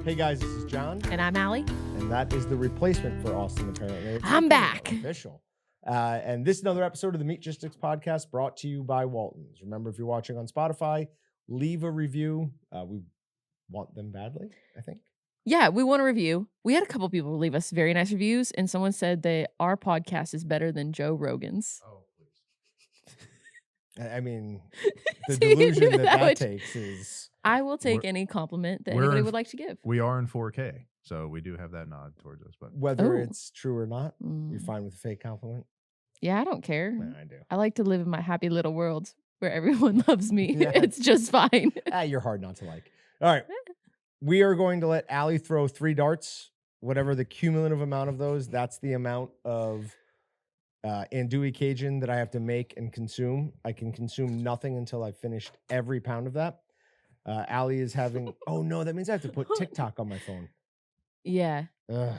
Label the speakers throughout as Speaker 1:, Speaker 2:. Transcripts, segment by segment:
Speaker 1: Hey guys, this is Jon.
Speaker 2: And I'm Ali.
Speaker 1: And that is the replacement for Austin, apparently.
Speaker 2: I'm back.
Speaker 1: Official. And this is another episode of the Meatgistics podcast brought to you by Waltons. Remember, if you're watching on Spotify, leave a review. We want them badly, I think.
Speaker 2: Yeah, we want a review. We had a couple people leave us very nice reviews, and someone said that our podcast is better than Joe Rogan's.
Speaker 3: Oh, please.
Speaker 1: I mean, the delusion that
Speaker 2: Ouch.
Speaker 1: takes is...
Speaker 2: I will take any compliment that anybody would like to give.
Speaker 3: We are in 4K, so we do have that nod towards us. But
Speaker 1: Whether it's true or not, you're fine with a fake compliment?
Speaker 2: Yeah, I don't care.
Speaker 1: Yeah, I do.
Speaker 2: I like to live in my happy little world where everyone loves me.
Speaker 1: Yeah.
Speaker 2: It's just fine.
Speaker 1: You're hard not to like. All right. We are going to let Ali throw 3 darts. Whatever the cumulative amount of those, that's the amount of andouille Cajun that I have to make and consume. I can consume nothing until I've finished every pound of that. Ali is having... Oh, no, that means I have to put TikTok on my phone.
Speaker 2: Yeah.
Speaker 1: Ugh.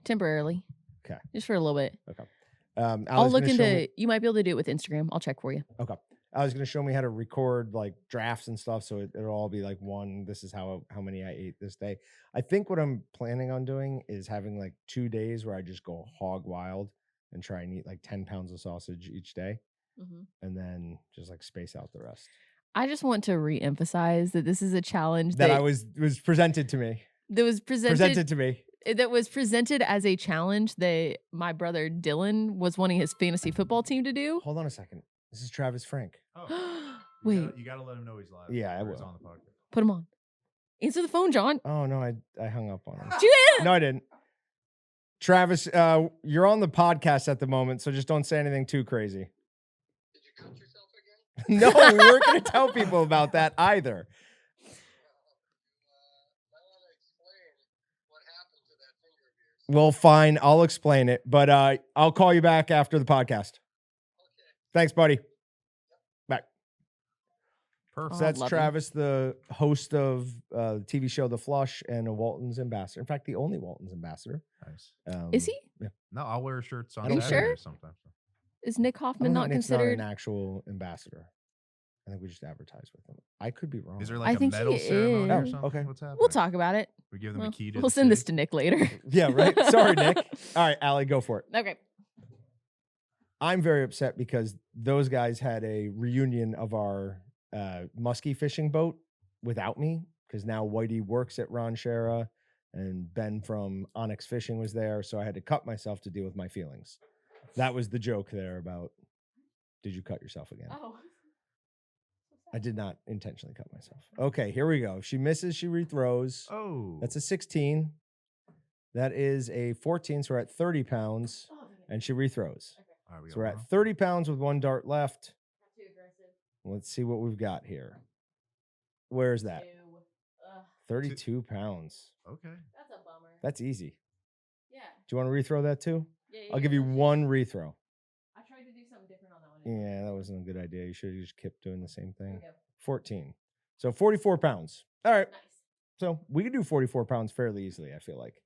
Speaker 2: Temporarily.
Speaker 1: Okay.
Speaker 2: Just for a little bit.
Speaker 1: Okay.
Speaker 2: I'll look into... You might be able to do it with Instagram. I'll check for you.
Speaker 1: Okay. I was going to show me how to record like drafts and stuff, so it'll all be like one. This is how many I ate this day. I think what I'm planning on doing is having like 2 days where I just go hog wild and try and eat like 10 pounds of sausage each day, and then just like space out the rest.
Speaker 2: I just want to reemphasize that this is a challenge
Speaker 1: that I was presented to me.
Speaker 2: That was presented
Speaker 1: to me.
Speaker 2: That was presented as a challenge that my brother Dylan was wanting his fantasy football team to do.
Speaker 1: Hold on a second. This is Travis Frank.
Speaker 3: Oh.
Speaker 2: Wait.
Speaker 3: You gotta let him know he's live.
Speaker 1: Yeah, I will.
Speaker 3: He's on the podcast.
Speaker 2: Put him on. Answer the phone, John.
Speaker 1: Oh, no, I hung up on him.
Speaker 2: Did you?
Speaker 1: No, I didn't. Travis, you're on the podcast at the moment, so just don't say anything too crazy.
Speaker 4: Did you cut yourself again?
Speaker 1: No, we weren't going to tell people about that either. Well, fine. I'll explain it, but I'll call you back after the podcast.
Speaker 4: Okay.
Speaker 1: Thanks, buddy. Back.
Speaker 3: Perfect.
Speaker 1: So that's
Speaker 2: love
Speaker 1: Travis, the host of the TV show The Flush and a Waltons ambassador. In fact, the only Waltons ambassador.
Speaker 3: Nice.
Speaker 2: Is he?
Speaker 1: Yeah.
Speaker 3: No, I'll wear shirts on
Speaker 1: Are you
Speaker 3: Saturday
Speaker 2: sure?
Speaker 3: sometimes. So.
Speaker 2: Is Nick Hoffman not
Speaker 1: Nick's
Speaker 2: considered?
Speaker 1: not an actual ambassador. I think we just advertise with them. I could be wrong.
Speaker 3: Is there
Speaker 2: I
Speaker 3: like a
Speaker 2: think
Speaker 3: medal
Speaker 2: he
Speaker 3: ceremony or
Speaker 2: is.
Speaker 3: something?
Speaker 1: Okay.
Speaker 3: What's happening?
Speaker 2: We'll talk about it.
Speaker 3: We give them
Speaker 2: Well,
Speaker 3: a key to
Speaker 2: we'll
Speaker 3: the
Speaker 2: send this
Speaker 3: city?
Speaker 2: to Nick later.
Speaker 1: Yeah, right. Sorry, Nick. All right, Allie, go for it.
Speaker 2: Okay.
Speaker 1: I'm very upset because those guys had a reunion of our muskie fishing boat without me, because now Whitey works at Ron Shera and Ben from Onyx Fishing was there, so I had to cut myself to deal with my feelings. That was the joke there about, did you cut yourself again?
Speaker 2: Oh.
Speaker 1: I did not intentionally cut myself. Okay, here we go. She misses, she rethrows.
Speaker 3: Oh.
Speaker 1: That's a 16. That is a 14, so we're at 30 pounds, and she rethrows.
Speaker 3: All right,
Speaker 1: So we're at 30 pounds with 1 dart left. Let's see what we've got here. Where's that? 32 pounds.
Speaker 3: Okay.
Speaker 2: That's a bummer.
Speaker 1: That's easy.
Speaker 2: Yeah.
Speaker 1: Do you want to rethrow that too?
Speaker 2: Yeah.
Speaker 1: I'll give you 1 rethrow.
Speaker 2: I tried to do something different on that one.
Speaker 1: Yeah, that wasn't a good idea. You should have just kept doing the same
Speaker 2: There
Speaker 1: thing.
Speaker 2: we go.
Speaker 1: 14. So 44 pounds. All right.
Speaker 2: Nice.
Speaker 1: So we could do 44 pounds fairly easily, I feel like.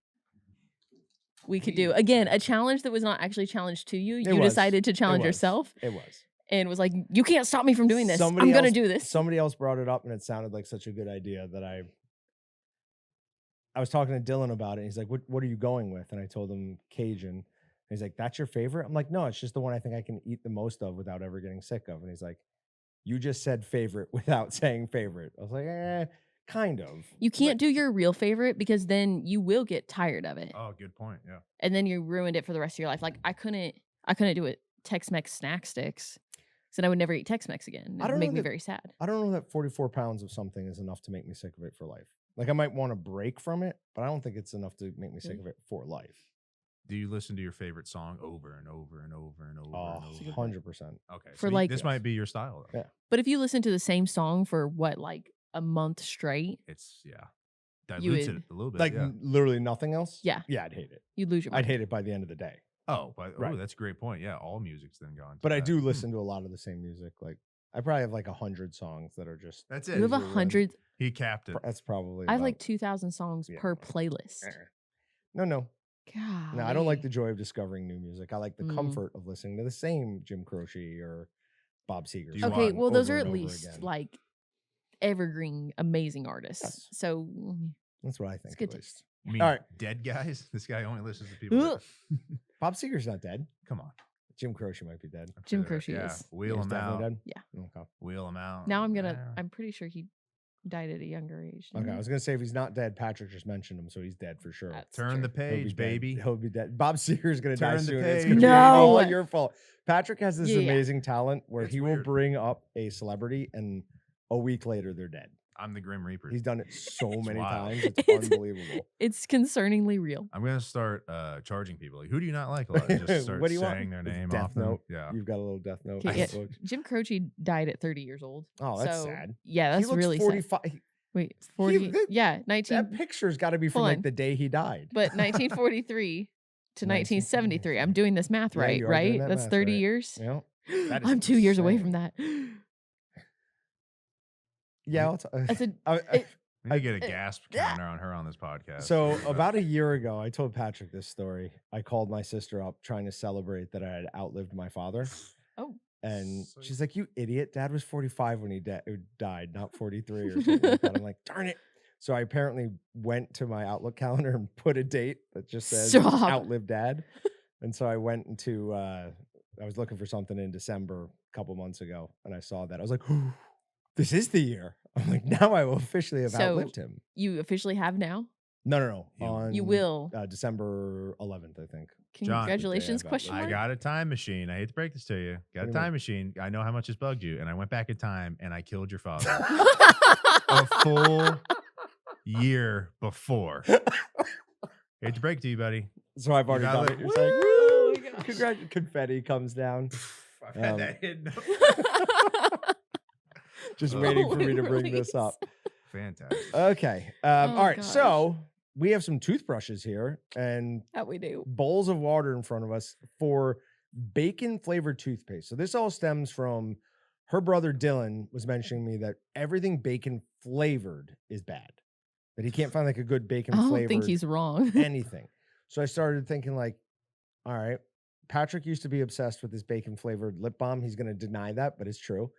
Speaker 2: We could do again a challenge that was not actually challenged to you. You
Speaker 1: was.
Speaker 2: decided to challenge
Speaker 1: was.
Speaker 2: yourself
Speaker 1: It was.
Speaker 2: and was like, "You can't stop me from doing this.
Speaker 1: Somebody
Speaker 2: I'm gonna
Speaker 1: else-
Speaker 2: do this."
Speaker 1: Somebody else brought it up, and it sounded like such a good idea that I was talking to Dylan about it. And he's like, "What are you going with?" And I told him Cajun. And he's like, "That's your favorite?" I'm like, "No, it's just the one I think I can eat the most of without ever getting sick of." And he's like, "You just said favorite without saying favorite." I was like, kind of.
Speaker 2: You can't do your real favorite because then you will get tired of it,
Speaker 3: Oh, good point. Yeah.
Speaker 2: and then you ruined it for the rest of your life. Like I couldn't do it Tex-Mex snack sticks, so then I would never eat Tex-Mex again. It
Speaker 1: I
Speaker 2: would
Speaker 1: don't
Speaker 2: make
Speaker 1: know
Speaker 2: me
Speaker 1: that-
Speaker 2: very sad.
Speaker 1: I don't know that 44 pounds of something is enough to make me sick of it for life. Like I might want to break from it, but I don't think it's enough to make me sick of it for life.
Speaker 3: Do you listen to your favorite song over and over and over and over
Speaker 1: Oh,
Speaker 3: and over?
Speaker 1: 100%.
Speaker 3: Okay.
Speaker 2: For
Speaker 3: so
Speaker 2: like-
Speaker 3: this might be your style. Though.
Speaker 1: Yeah.
Speaker 2: But if you listen to the same song for what, like a month straight,
Speaker 3: It's
Speaker 2: You
Speaker 3: dilutes
Speaker 2: would-
Speaker 3: it a little bit.
Speaker 1: Like
Speaker 3: yeah.
Speaker 1: literally nothing else?
Speaker 2: Yeah.
Speaker 1: Yeah, I'd hate it.
Speaker 2: you'd lose your mind.
Speaker 1: I'd hate it by the end of the day.
Speaker 3: Oh, but
Speaker 1: Right.
Speaker 3: that's a great point. Yeah, all music's then gone.
Speaker 1: But I do listen to a lot of the same music. Like I probably have like 100 songs that are just.
Speaker 3: That's
Speaker 2: You
Speaker 3: it.
Speaker 2: have
Speaker 1: Usually
Speaker 2: 100.
Speaker 3: He capped it.
Speaker 1: That's probably.
Speaker 2: I have like
Speaker 1: about-
Speaker 2: 2,000 songs
Speaker 1: Yeah.
Speaker 2: per playlist.
Speaker 1: No.
Speaker 2: God.
Speaker 1: No, I don't like the joy of discovering new music. I like the
Speaker 2: Mm.
Speaker 1: comfort of listening to the same Jim Croce or Bob Seger.
Speaker 3: Do you
Speaker 1: song
Speaker 2: Okay,
Speaker 3: want
Speaker 2: well, those
Speaker 1: over
Speaker 2: are
Speaker 1: and
Speaker 2: at
Speaker 1: over
Speaker 2: least
Speaker 1: again.
Speaker 2: like evergreen, amazing artists.
Speaker 1: Yes.
Speaker 2: So
Speaker 1: That's what I think.
Speaker 2: good
Speaker 1: At
Speaker 2: taste.
Speaker 1: least.
Speaker 3: You mean
Speaker 1: All right.
Speaker 3: dead guys? This guy only listens to people.
Speaker 2: Ugh.
Speaker 1: Bob Seger's not dead.
Speaker 3: Come on.
Speaker 1: Jim Croce might be dead.
Speaker 3: I'm
Speaker 2: Jim
Speaker 3: sure they're-
Speaker 2: Croce is.
Speaker 3: Wheel
Speaker 1: He's
Speaker 3: him
Speaker 1: definitely
Speaker 3: out.
Speaker 1: dead.
Speaker 2: Yeah.
Speaker 1: Okay.
Speaker 3: Wheel him out.
Speaker 2: Now I'm
Speaker 3: Eh.
Speaker 2: pretty sure he died at a younger age.
Speaker 1: Okay.
Speaker 2: didn't
Speaker 1: I
Speaker 2: he?
Speaker 1: was gonna say if he's not dead, Patrick just mentioned him, so he's dead for sure.
Speaker 2: That's
Speaker 3: Turn
Speaker 2: true.
Speaker 3: the
Speaker 1: He'll be
Speaker 3: page,
Speaker 1: dead.
Speaker 3: baby.
Speaker 1: He'll be dead. Bob Seger's gonna die
Speaker 3: Turn the
Speaker 1: soon. It's
Speaker 3: page.
Speaker 1: gonna be all
Speaker 2: No.
Speaker 1: your fault. Patrick has this
Speaker 2: Yeah, yeah.
Speaker 1: amazing talent where
Speaker 3: It's
Speaker 1: he will
Speaker 3: weird.
Speaker 1: bring up a celebrity and a week later they're dead.
Speaker 3: I'm the Grim Reaper.
Speaker 1: He's done it so
Speaker 3: It's
Speaker 1: many
Speaker 3: wild.
Speaker 1: times. It's
Speaker 2: It's-
Speaker 1: unbelievable.
Speaker 2: It's concerningly real.
Speaker 3: I'm gonna start charging people. Like, who do you not like a lot? Just start
Speaker 1: What do you want?
Speaker 3: saying their
Speaker 1: It's
Speaker 3: name
Speaker 1: Death
Speaker 3: off them.
Speaker 1: Note.
Speaker 3: Yeah.
Speaker 1: You've got a little Death Note.
Speaker 2: Okay, yeah.
Speaker 1: book.
Speaker 2: Jim Croce died at 30 years old.
Speaker 1: Oh, that's
Speaker 2: So,
Speaker 1: sad.
Speaker 2: Yeah,
Speaker 1: He
Speaker 2: that's
Speaker 1: looks
Speaker 2: really sad.
Speaker 1: 45.
Speaker 2: Wait, 40?
Speaker 1: that-
Speaker 2: Yeah, 19.
Speaker 1: That picture's got to be from
Speaker 2: Hold
Speaker 1: like
Speaker 2: on.
Speaker 1: the day he died.
Speaker 2: But 1943 to 1973. I'm doing this math
Speaker 1: Yeah,
Speaker 2: right,
Speaker 1: you are doing
Speaker 2: right?
Speaker 1: that
Speaker 2: That's
Speaker 1: math
Speaker 2: 30
Speaker 1: right.
Speaker 2: years.
Speaker 1: Yeah. That is
Speaker 2: I'm 2 years away from
Speaker 1: insane.
Speaker 2: that.
Speaker 1: Yeah.
Speaker 2: That's a
Speaker 3: We need to get a
Speaker 2: it-
Speaker 3: gasp counter on her on this podcast.
Speaker 1: So about a year ago, I told Patrick this story. I called my sister up trying to celebrate that I had outlived my father.
Speaker 2: Oh.
Speaker 1: And
Speaker 3: So-
Speaker 1: she's like, "You idiot! Dad was 45 when he died, not 43 or something like that." I'm like, "Darn it!" So I apparently went to my Outlook calendar and put a date that just says
Speaker 2: Stop.
Speaker 1: "Outlive Dad." And so I went into I was looking for something in December a couple months ago, and I saw that. I was like, "This is the year." I'm like, "Now I will officially have
Speaker 2: So-
Speaker 1: outlived him."
Speaker 2: You officially have now?
Speaker 1: No.
Speaker 3: You-
Speaker 1: On
Speaker 2: You will.
Speaker 1: December 11th, I think.
Speaker 3: John,
Speaker 2: Congratulations,
Speaker 1: I've
Speaker 2: question
Speaker 3: I
Speaker 2: mark?
Speaker 3: got a time machine. I hate to break this to you. Got
Speaker 1: What
Speaker 3: a
Speaker 1: do you
Speaker 3: time
Speaker 1: mean?
Speaker 3: machine. I know how much this bugged you, and I went back in time and I killed your father
Speaker 2: Oh
Speaker 3: a full year before. Hate to break it to you, buddy.
Speaker 1: So I've already
Speaker 3: gotta
Speaker 1: done it.
Speaker 3: let-
Speaker 1: You're like,
Speaker 2: Oh
Speaker 1: "Woo!"
Speaker 2: my gosh.
Speaker 1: Confetti comes down,
Speaker 3: I've had
Speaker 1: Um,
Speaker 3: that hidden.
Speaker 1: just
Speaker 3: Oh,
Speaker 1: waiting for me to bring
Speaker 2: release.
Speaker 1: this up.
Speaker 3: Fantastic.
Speaker 1: Okay.
Speaker 2: Oh,
Speaker 1: All right.
Speaker 2: gosh.
Speaker 1: So we have some toothbrushes here and
Speaker 2: That we do.
Speaker 1: bowls of water in front of us for bacon flavored toothpaste. So this all stems from her brother Dylan was mentioning me that everything bacon flavored is bad. That he can't find like a good bacon
Speaker 2: I don't
Speaker 1: flavored
Speaker 2: think he's wrong.
Speaker 1: anything. So I started thinking like, all right, Patrick used to be obsessed with this bacon flavored lip balm. He's going to deny that, but it's true.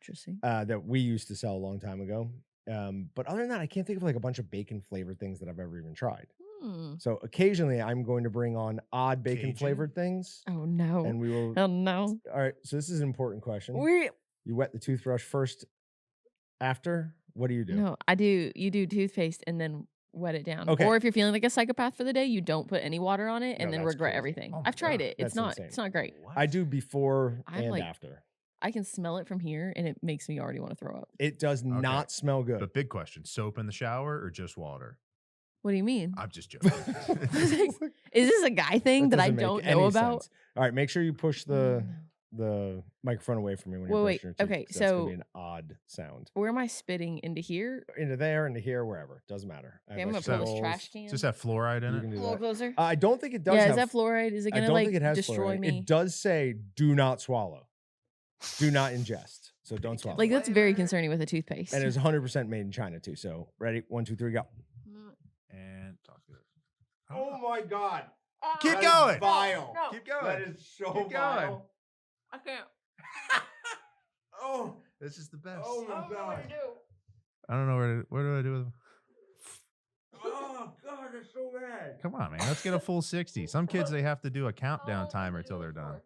Speaker 2: Interesting.
Speaker 1: That we used to sell a long time ago. But other than that, I can't think of like a bunch of bacon flavored things that I've ever even tried.
Speaker 2: Hmm.
Speaker 1: So occasionally I'm going to bring on odd bacon
Speaker 3: Cajun?
Speaker 1: flavored things.
Speaker 2: Oh no.
Speaker 1: And we will.
Speaker 2: Oh no.
Speaker 1: All right. So this is an important question.
Speaker 2: We
Speaker 1: You wet the toothbrush first, after? What do you do?
Speaker 2: No, I do. You do toothpaste and then wet it down.
Speaker 1: Okay.
Speaker 2: Or if you're feeling like a psychopath for the day, you don't put any water on it and
Speaker 1: No,
Speaker 2: then
Speaker 1: that's
Speaker 2: regret
Speaker 1: crazy.
Speaker 2: everything.
Speaker 3: Oh my
Speaker 2: I've tried
Speaker 3: God,
Speaker 2: it. It's
Speaker 1: that's
Speaker 2: not.
Speaker 1: insane.
Speaker 2: It's not great.
Speaker 1: I do before
Speaker 2: I'm
Speaker 1: and
Speaker 2: like-
Speaker 1: after.
Speaker 2: I can smell it from here and it makes me already want to throw up.
Speaker 1: It does not smell good.
Speaker 3: But big question: soap in the shower or just water?
Speaker 2: What do you mean?
Speaker 3: I'm just joking.
Speaker 2: Is this a guy thing that I
Speaker 1: doesn't make
Speaker 2: don't
Speaker 1: any
Speaker 2: know about?
Speaker 1: sense. All right, make sure you push
Speaker 2: Oh,
Speaker 1: the
Speaker 2: no.
Speaker 1: the microphone away from me when you're
Speaker 2: Wait,
Speaker 1: brushing your teeth.
Speaker 2: okay,
Speaker 1: 'cause that's gonna
Speaker 2: so-
Speaker 1: be an odd sound.
Speaker 2: Where am I spitting into here?
Speaker 1: Into there, into here, wherever. Doesn't matter. I
Speaker 2: Okay,
Speaker 1: have
Speaker 2: I'm gonna
Speaker 1: extra
Speaker 2: pull this
Speaker 1: bowls.
Speaker 2: trash can.
Speaker 3: Does that fluoride
Speaker 1: You
Speaker 3: in
Speaker 1: can
Speaker 3: it?
Speaker 1: do
Speaker 2: a little
Speaker 1: that.
Speaker 2: closer.
Speaker 1: I don't think it does.
Speaker 2: Yeah,
Speaker 1: have,
Speaker 2: is that fluoride? Is it
Speaker 1: I
Speaker 2: gonna
Speaker 1: don't
Speaker 2: like
Speaker 1: think it has
Speaker 2: destroy
Speaker 1: fluoride.
Speaker 2: me?
Speaker 1: It does say do not swallow. Do not ingest. So don't swallow.
Speaker 2: Like that's very concerning with a toothpaste.
Speaker 1: and it's 100% made in China too. So ready? 1, 2, 3, go.
Speaker 3: And talk to it.
Speaker 1: Oh my God!
Speaker 3: Keep
Speaker 1: That is
Speaker 3: going.
Speaker 1: Vile.
Speaker 2: No.
Speaker 3: Keep going.
Speaker 1: That is so
Speaker 3: Keep going.
Speaker 1: vile.
Speaker 2: I can't.
Speaker 1: Oh,
Speaker 3: This is the best.
Speaker 1: oh my God!
Speaker 3: I don't know what do I do with them?
Speaker 1: Oh God, that's so bad.
Speaker 3: Come on, man. Let's get a full 60. Some kids they have to do a countdown timer till they're done.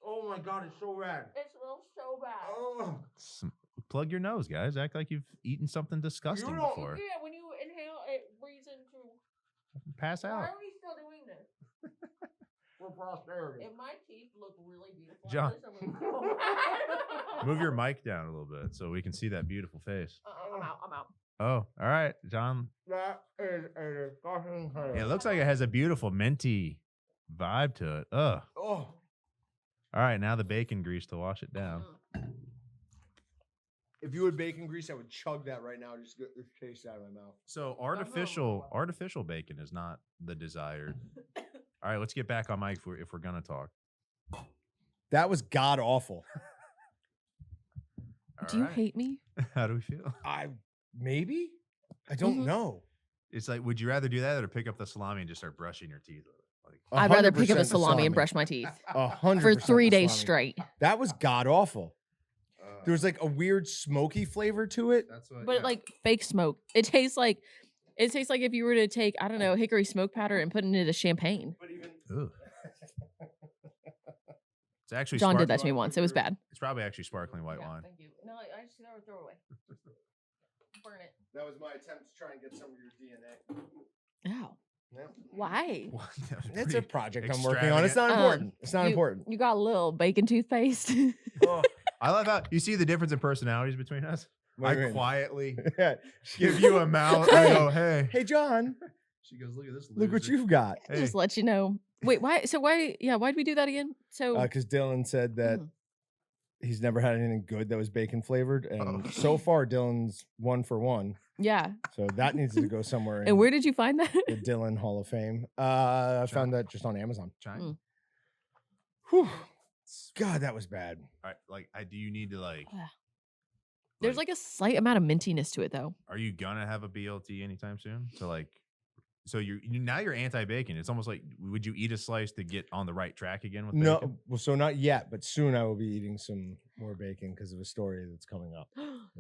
Speaker 1: Oh my God, it's so bad.
Speaker 2: It smells so bad.
Speaker 1: Oh.
Speaker 3: Plug your nose, guys. Act like you've eaten something disgusting
Speaker 1: don't-
Speaker 3: before.
Speaker 2: Yeah, when you inhale, it breathes into.
Speaker 3: Pass
Speaker 2: Why
Speaker 3: out.
Speaker 2: are we still doing this?
Speaker 1: For posterity.
Speaker 2: If my teeth look really beautiful,
Speaker 3: John.
Speaker 2: I'm
Speaker 3: Move your mic down a little bit so we can see that beautiful face.
Speaker 2: I'm out. I'm out.
Speaker 3: Oh, all right, John.
Speaker 1: That is a disgusting thing.
Speaker 3: Yeah, it looks like it has a beautiful minty vibe to it. Ugh.
Speaker 1: Oh.
Speaker 3: All right, now the bacon grease to wash it down.
Speaker 1: If you had bacon grease, I would chug that right now. Just get the taste out of my mouth.
Speaker 3: So artificial bacon is not the desired. All right, let's get back on mic if we're gonna talk.
Speaker 1: That was god awful.
Speaker 3: All
Speaker 2: Do you
Speaker 3: right.
Speaker 2: hate me?
Speaker 3: How do we feel?
Speaker 1: I maybe. I don't
Speaker 2: Mhm.
Speaker 1: know.
Speaker 3: It's like, would you rather do that or pick up the salami and just start brushing your teeth with it? Like,
Speaker 2: I'd rather pick up
Speaker 1: 100%
Speaker 2: a salami and brush my teeth
Speaker 1: 100%
Speaker 2: for
Speaker 1: the
Speaker 2: 3 days
Speaker 1: salami.
Speaker 2: straight.
Speaker 1: That was god awful. There was like a weird smoky flavor to it.
Speaker 3: That's what.
Speaker 2: But like fake smoke. It tastes like if you were to take, I don't know, hickory smoke powder and put it into champagne.
Speaker 1: But even
Speaker 3: Ugh. It's actually
Speaker 2: John did
Speaker 3: spark-
Speaker 2: that to me once. It was bad.
Speaker 3: It's probably actually sparkling white wine.
Speaker 2: Thank you. No, I just throw it away. Burn it.
Speaker 1: that was my attempt to try and get some of your DNA.
Speaker 2: Oh.
Speaker 1: Yeah.
Speaker 2: Why?
Speaker 3: What? That was
Speaker 1: It's a
Speaker 3: pretty
Speaker 1: project I'm working on. It's not
Speaker 2: Um,
Speaker 1: important. It's not
Speaker 2: you-
Speaker 1: important.
Speaker 2: You got a little bacon toothpaste.
Speaker 1: Oh,
Speaker 3: I love how you see the difference in personalities between us.
Speaker 1: what do you
Speaker 3: I
Speaker 1: mean?
Speaker 3: quietly
Speaker 1: Yeah.
Speaker 3: give you a mouth. I go, hey.
Speaker 1: Hey, John,
Speaker 3: She goes, look at this.
Speaker 1: look what
Speaker 3: loser."
Speaker 1: you've got.
Speaker 3: Hey.
Speaker 2: Just let you know. Wait, why? So why? Yeah, why'd we do that again? So
Speaker 1: Because Dylan said that he's never had anything good that was bacon flavored, and
Speaker 3: Oh.
Speaker 1: so far Dylan's 1 for 1.
Speaker 2: yeah.
Speaker 1: So that needs to go somewhere in
Speaker 2: And where did you find that?
Speaker 1: the Dylan Hall of Fame. I found that just on Amazon.
Speaker 3: China.
Speaker 2: Mm.
Speaker 1: Whew. God, that was bad.
Speaker 3: All right, like, do you need to like?
Speaker 2: There's like a slight amount of mintiness to it, though.
Speaker 3: Are you gonna have a BLT anytime soon? So like, so now you're anti-bacon. It's almost like, would you eat a slice to get on the right track again with
Speaker 1: No,
Speaker 3: bacon?
Speaker 1: well, so not yet, but soon I will be eating some more bacon because of a story that's coming up.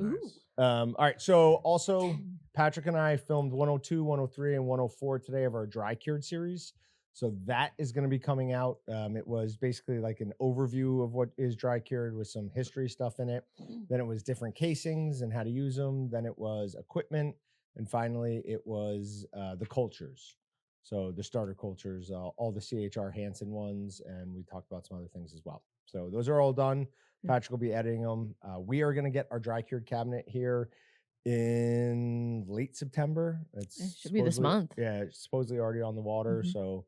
Speaker 2: Ooh.
Speaker 3: Nice.
Speaker 1: All right. So also, Patrick and I filmed 102, 103, and 104 today of our dry cured series. So that is going to be coming out. It was basically like an overview of what is dry cured with some history stuff in it. Then it was different casings and how to use them. Then it was equipment. And finally, it was the cultures. So the starter cultures, all the CHR Hansen ones. And we talked about some other things as well. So those are all done. Patrick will be editing them. We are going to get our dry cured cabinet here in late September.
Speaker 2: It should be this month.
Speaker 1: Yeah, it's supposedly already on the water. So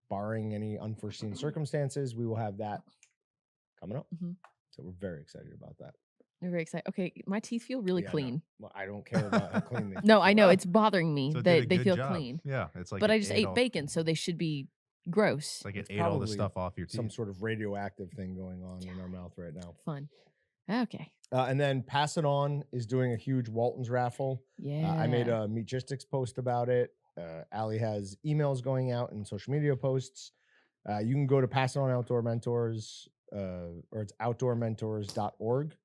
Speaker 1: barring any unforeseen circumstances, we will have that coming up. So we're very excited about that.
Speaker 2: You're very excited. Okay, my teeth feel really
Speaker 1: Yeah, no.
Speaker 2: clean.
Speaker 1: Well, I don't care about how clean they
Speaker 2: No, I know
Speaker 3: Wow.
Speaker 2: it's bothering me
Speaker 3: So it did
Speaker 2: that
Speaker 3: a
Speaker 2: they
Speaker 3: good
Speaker 2: feel
Speaker 3: job.
Speaker 2: clean.
Speaker 3: Yeah, it's like.
Speaker 2: But
Speaker 3: it
Speaker 2: I just ate
Speaker 3: all-
Speaker 2: bacon, so they should be gross.
Speaker 3: It's like it
Speaker 1: It's
Speaker 3: ate all the
Speaker 1: probably
Speaker 3: stuff off your teeth.
Speaker 1: some sort of radioactive thing going on in our mouth right now.
Speaker 2: Fun. Okay.
Speaker 1: And then Pass It On is doing a huge Walton's raffle.
Speaker 2: Yeah.
Speaker 1: I made a Meatgistics post about it. Ali has emails going out and social media posts. You can go to Pass It On Outdoor Mentors, or it's outdoormentors.org,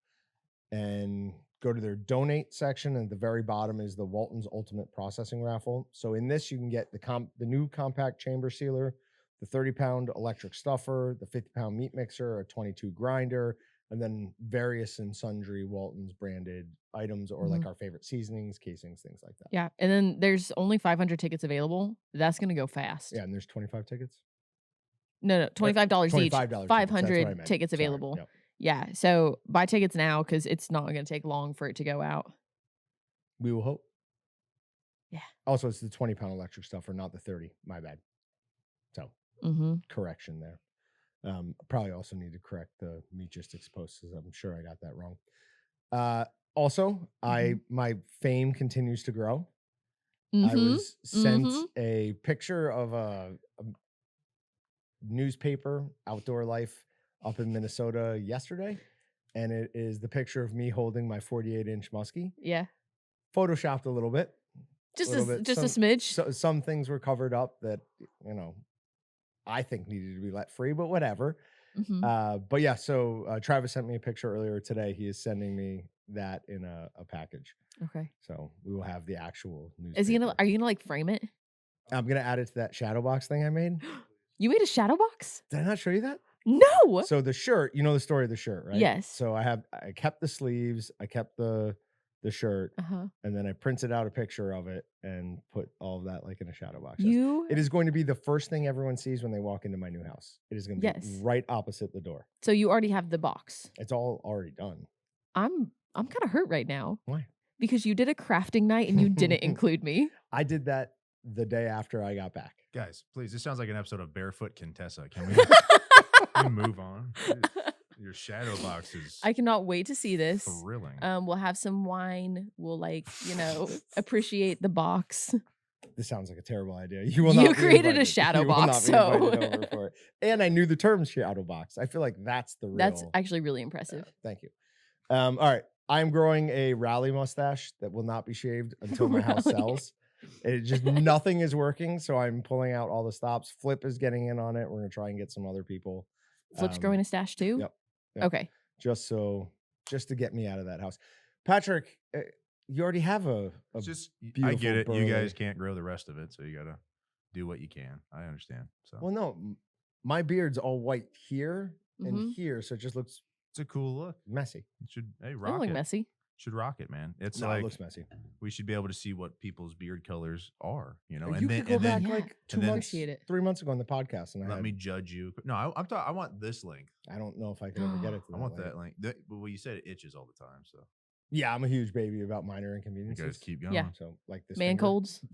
Speaker 1: and go to their donate section. And at the very bottom is the Walton's Ultimate Processing Raffle. So in this, you can get the new compact chamber sealer, the 30-pound electric stuffer, the 50-pound meat mixer, a 22 grinder, and then various and sundry Walton's branded items, or like our favorite seasonings, casings, things like that.
Speaker 2: Yeah, and then there's only 500 tickets available. That's gonna go fast.
Speaker 1: Yeah, and there's 25 tickets.
Speaker 2: No, $25 each.
Speaker 1: $25 tickets, that's what I
Speaker 2: 500
Speaker 1: meant.
Speaker 2: tickets
Speaker 1: Sorry,
Speaker 2: available.
Speaker 1: yep.
Speaker 2: Yeah, so buy tickets now because it's not gonna take long for it to go out.
Speaker 1: We will hope.
Speaker 2: Yeah.
Speaker 1: Also, it's the 20-pound electric stuffer, not the 30. My bad. So correction there. Probably also need to correct the Meatgistics post because I'm sure I got that wrong. Also, my fame continues to grow. I was sent a picture of a newspaper, Outdoor Life, up in Minnesota yesterday, and it is the picture of me holding my 48-inch muskie.
Speaker 2: Yeah.
Speaker 1: Photoshopped a little bit.
Speaker 2: Just
Speaker 1: little
Speaker 2: a
Speaker 1: bit.
Speaker 2: just a smidge.
Speaker 1: So some things were covered up that, I think needed to be let free, but whatever. But yeah, so Travis sent me a picture earlier today. He is sending me that in a package.
Speaker 2: Okay.
Speaker 1: So we will have the actual news.
Speaker 2: Are you gonna like frame it?
Speaker 1: I'm gonna add it to that shadow box thing I made.
Speaker 2: You made a shadow box?
Speaker 1: Did I not show you that?
Speaker 2: No.
Speaker 1: So the shirt, you know the story of the shirt, right?
Speaker 2: Yes.
Speaker 1: So I kept the sleeves, I kept the shirt, and then I printed out a picture of it and put all of that like in a shadow box. It is going to be the first thing everyone sees when they walk into my new house. It is going to be right opposite the door.
Speaker 2: So you already have the box.
Speaker 1: It's all already done.
Speaker 2: I'm kind of hurt right now.
Speaker 1: Why?
Speaker 2: Because you did a crafting night and you didn't include me.
Speaker 1: I did that the day after I got back.
Speaker 3: Guys, please, this sounds like an episode of Barefoot Contessa. Can we move on? Your shadow box is
Speaker 2: I cannot wait to see this.
Speaker 3: thrilling.
Speaker 2: We'll have some wine. We'll appreciate the box.
Speaker 1: This sounds like a terrible idea. You will not.
Speaker 2: You
Speaker 1: be
Speaker 2: created a
Speaker 1: invited.
Speaker 2: shadow
Speaker 1: You will
Speaker 2: box,
Speaker 1: not be invited
Speaker 2: so-
Speaker 1: over for it. And I knew the term shadow box. I feel like that's the real.
Speaker 2: That's actually really impressive.
Speaker 1: Thank you. All right. I'm growing a rally mustache that will not be shaved until my house
Speaker 2: Rally.
Speaker 1: sells. It just nothing is working, so I'm pulling out all the stops. Flip is getting in on it. We're gonna try and get some other people.
Speaker 2: Flip's growing a stash too?
Speaker 1: Yep.
Speaker 2: Okay.
Speaker 1: Just so just to get me out of that house. Patrick, you already have a
Speaker 3: It's just I
Speaker 1: beautiful
Speaker 3: get it. You
Speaker 1: burly-
Speaker 3: guys can't grow the rest of it, so you gotta do what you can. I understand. So
Speaker 1: Well, no, my beard's all white here and
Speaker 2: Mhm.
Speaker 1: here, so it just looks
Speaker 3: it's a cool look.
Speaker 1: messy.
Speaker 3: It should
Speaker 2: They don't
Speaker 3: rock
Speaker 2: look
Speaker 3: it.
Speaker 2: messy.
Speaker 3: Should rock it, man. It's
Speaker 1: No,
Speaker 3: like
Speaker 1: it looks messy.
Speaker 3: we should be able to see what people's beard colors are, you know.
Speaker 1: You could go back
Speaker 2: Yeah,
Speaker 1: like 2
Speaker 3: then-
Speaker 1: months,
Speaker 2: appreciate it.
Speaker 1: 3 months ago on the podcast, and
Speaker 3: let me judge you. No, I'm talking. I want this length.
Speaker 1: I don't know if I could ever get it to
Speaker 3: I
Speaker 1: that
Speaker 3: want
Speaker 1: length.
Speaker 3: that length. That, well, you said it itches all the time, so
Speaker 1: Yeah, I'm a huge baby about minor
Speaker 3: you
Speaker 1: inconveniences.
Speaker 3: guys keep going.
Speaker 2: Yeah.
Speaker 1: So like this
Speaker 2: Man
Speaker 1: finger.
Speaker 2: colds.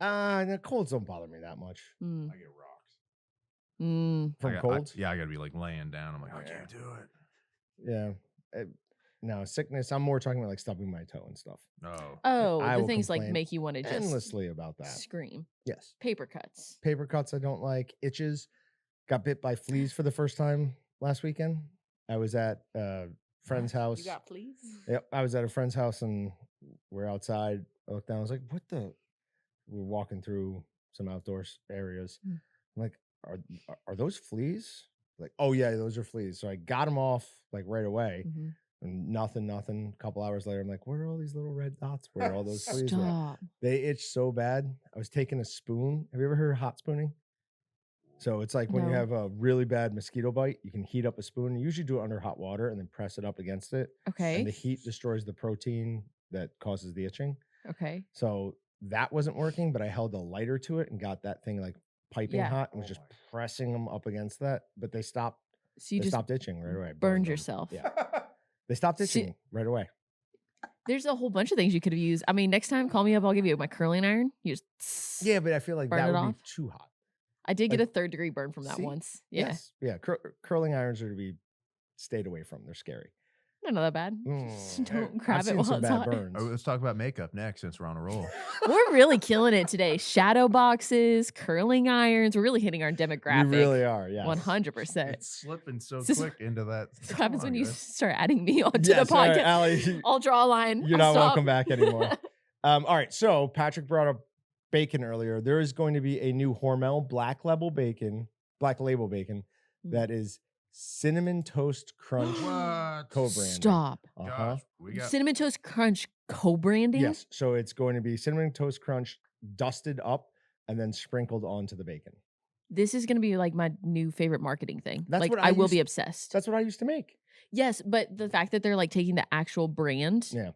Speaker 1: The colds don't bother me that much.
Speaker 2: Mm.
Speaker 3: I get rocks
Speaker 2: Mm.
Speaker 1: From colds?
Speaker 3: I got to be like laying down. I'm like, I
Speaker 1: Yeah.
Speaker 3: can't do it.
Speaker 1: Yeah. No, sickness. I'm more talking about like stubbing my toe and stuff.
Speaker 3: Oh,
Speaker 2: Oh,
Speaker 1: I
Speaker 2: the
Speaker 1: will
Speaker 2: things like
Speaker 1: complain
Speaker 2: make you want to just
Speaker 1: Endlessly about that.
Speaker 2: scream.
Speaker 1: Yes.
Speaker 2: Paper cuts.
Speaker 1: Paper cuts I don't like. Itches. Got bit by fleas for the first time last weekend. I was at a friend's house.
Speaker 2: You got fleas?
Speaker 1: Yep. I was at a friend's house and we're outside. I looked down. I was like, what the? We're walking through some outdoors areas.
Speaker 2: Mm.
Speaker 1: I'm like, are those fleas? Like, oh yeah, those are fleas. So I got them off like right away.
Speaker 2: Mhm.
Speaker 1: And nothing. A couple hours later, I'm like, where are all these little red dots? Where are all those fleas? At?
Speaker 2: Stop.
Speaker 1: They itch so bad. I was taking a spoon. Have you ever heard of hot spooning? So it's like when you
Speaker 2: No.
Speaker 1: have a really bad mosquito bite, you can heat up a spoon. You usually do it under hot water and then press it up against it.
Speaker 2: Okay.
Speaker 1: And the heat destroys the protein that causes the itching.
Speaker 2: Okay.
Speaker 1: So that wasn't working, but I held a lighter to it and got that thing like piping
Speaker 2: Yeah.
Speaker 1: hot and was just pressing them up against that. But they stopped.
Speaker 2: So you
Speaker 1: They
Speaker 2: just
Speaker 1: stopped itching right away. I
Speaker 2: burned
Speaker 1: burned them.
Speaker 2: yourself.
Speaker 1: Yeah. They stopped
Speaker 2: See-
Speaker 1: itching right away.
Speaker 2: There's a whole bunch of things you could have used. I mean, next time call me up, I'll give you my curling iron. You just
Speaker 1: Yeah, but I feel like
Speaker 2: Burn
Speaker 1: that
Speaker 2: it
Speaker 1: would
Speaker 2: off?
Speaker 1: be too hot.
Speaker 2: I did get
Speaker 1: like-
Speaker 2: a 3rd-degree burn from that
Speaker 1: See?
Speaker 2: once. Yeah.
Speaker 1: Yes. Yeah. Curling irons are to be stayed away from. They're scary.
Speaker 2: Not that bad.
Speaker 1: Mm.
Speaker 2: Just don't
Speaker 1: I've
Speaker 2: grab it
Speaker 1: seen
Speaker 2: while
Speaker 1: some
Speaker 2: it's
Speaker 1: bad
Speaker 2: hot.
Speaker 1: burns.
Speaker 3: Oh, let's talk about makeup next since we're on a roll.
Speaker 2: We're really killing it today. Shadow boxes, curling irons. We're really hitting our demographic.
Speaker 1: We really are. Yeah.
Speaker 2: 100%.
Speaker 3: It's slipping so
Speaker 2: This is-
Speaker 3: quick into that.
Speaker 2: That's what happens when you
Speaker 3: guys.
Speaker 2: start adding me onto
Speaker 1: Yeah,
Speaker 2: the
Speaker 1: sorry,
Speaker 2: podcast.
Speaker 1: Allie,
Speaker 2: I'll draw a line.
Speaker 1: you're
Speaker 2: I'll
Speaker 1: not welcome
Speaker 2: stop.
Speaker 1: back anymore. All right. So Patrick brought up bacon earlier. There is going to be a new Hormel Black Label bacon
Speaker 2: Mm.
Speaker 1: that is cinnamon toast crunch
Speaker 3: What?
Speaker 1: co-branding.
Speaker 2: Stop.
Speaker 1: Uh-huh.
Speaker 3: Gosh, we got
Speaker 2: Cinnamon Toast Crunch co-branding?
Speaker 1: Yes. So it's going to be cinnamon toast crunch dusted up and then sprinkled onto the bacon.
Speaker 2: This is going to be like my new favorite marketing thing.
Speaker 1: That's
Speaker 2: like
Speaker 1: what
Speaker 2: I
Speaker 1: I
Speaker 2: will be
Speaker 1: used-
Speaker 2: obsessed.
Speaker 1: That's what I used to make.
Speaker 2: Yes, but the fact that they're like taking the actual brand
Speaker 1: Yeah.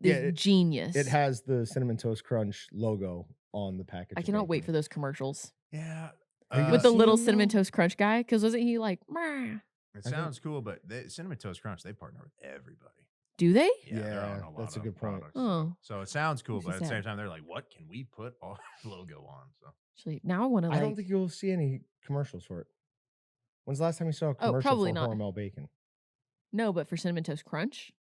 Speaker 2: is
Speaker 1: Yeah,
Speaker 2: genius.
Speaker 1: It has the cinnamon toast crunch logo on the package.
Speaker 2: I
Speaker 1: of
Speaker 2: cannot wait
Speaker 1: bacon.
Speaker 2: for those commercials
Speaker 3: yeah.
Speaker 1: Are you
Speaker 2: with the
Speaker 1: seen
Speaker 2: little
Speaker 1: them?
Speaker 2: Cinnamon Toast Crunch guy. Because wasn't he like, "Meh."
Speaker 3: It
Speaker 1: think-
Speaker 3: sounds cool, but Cinnamon Toast Crunch, they partner with everybody.
Speaker 2: Do they?
Speaker 3: Yeah, they're on
Speaker 1: Yeah,
Speaker 3: a lot
Speaker 1: that's a
Speaker 3: of
Speaker 1: good point.
Speaker 3: products,
Speaker 2: Oh.
Speaker 3: So it sounds cool,
Speaker 2: Makes me
Speaker 3: but at the
Speaker 2: sad.
Speaker 3: same time, they're like, what can we put our logo on? So
Speaker 2: Actually, now I want to like.
Speaker 1: I don't think you'll see any commercials for it. When's the last time you saw a
Speaker 2: Oh,
Speaker 1: commercial
Speaker 2: probably
Speaker 1: for
Speaker 2: not.
Speaker 1: Hormel bacon?
Speaker 2: No, but for Cinnamon Toast Crunch,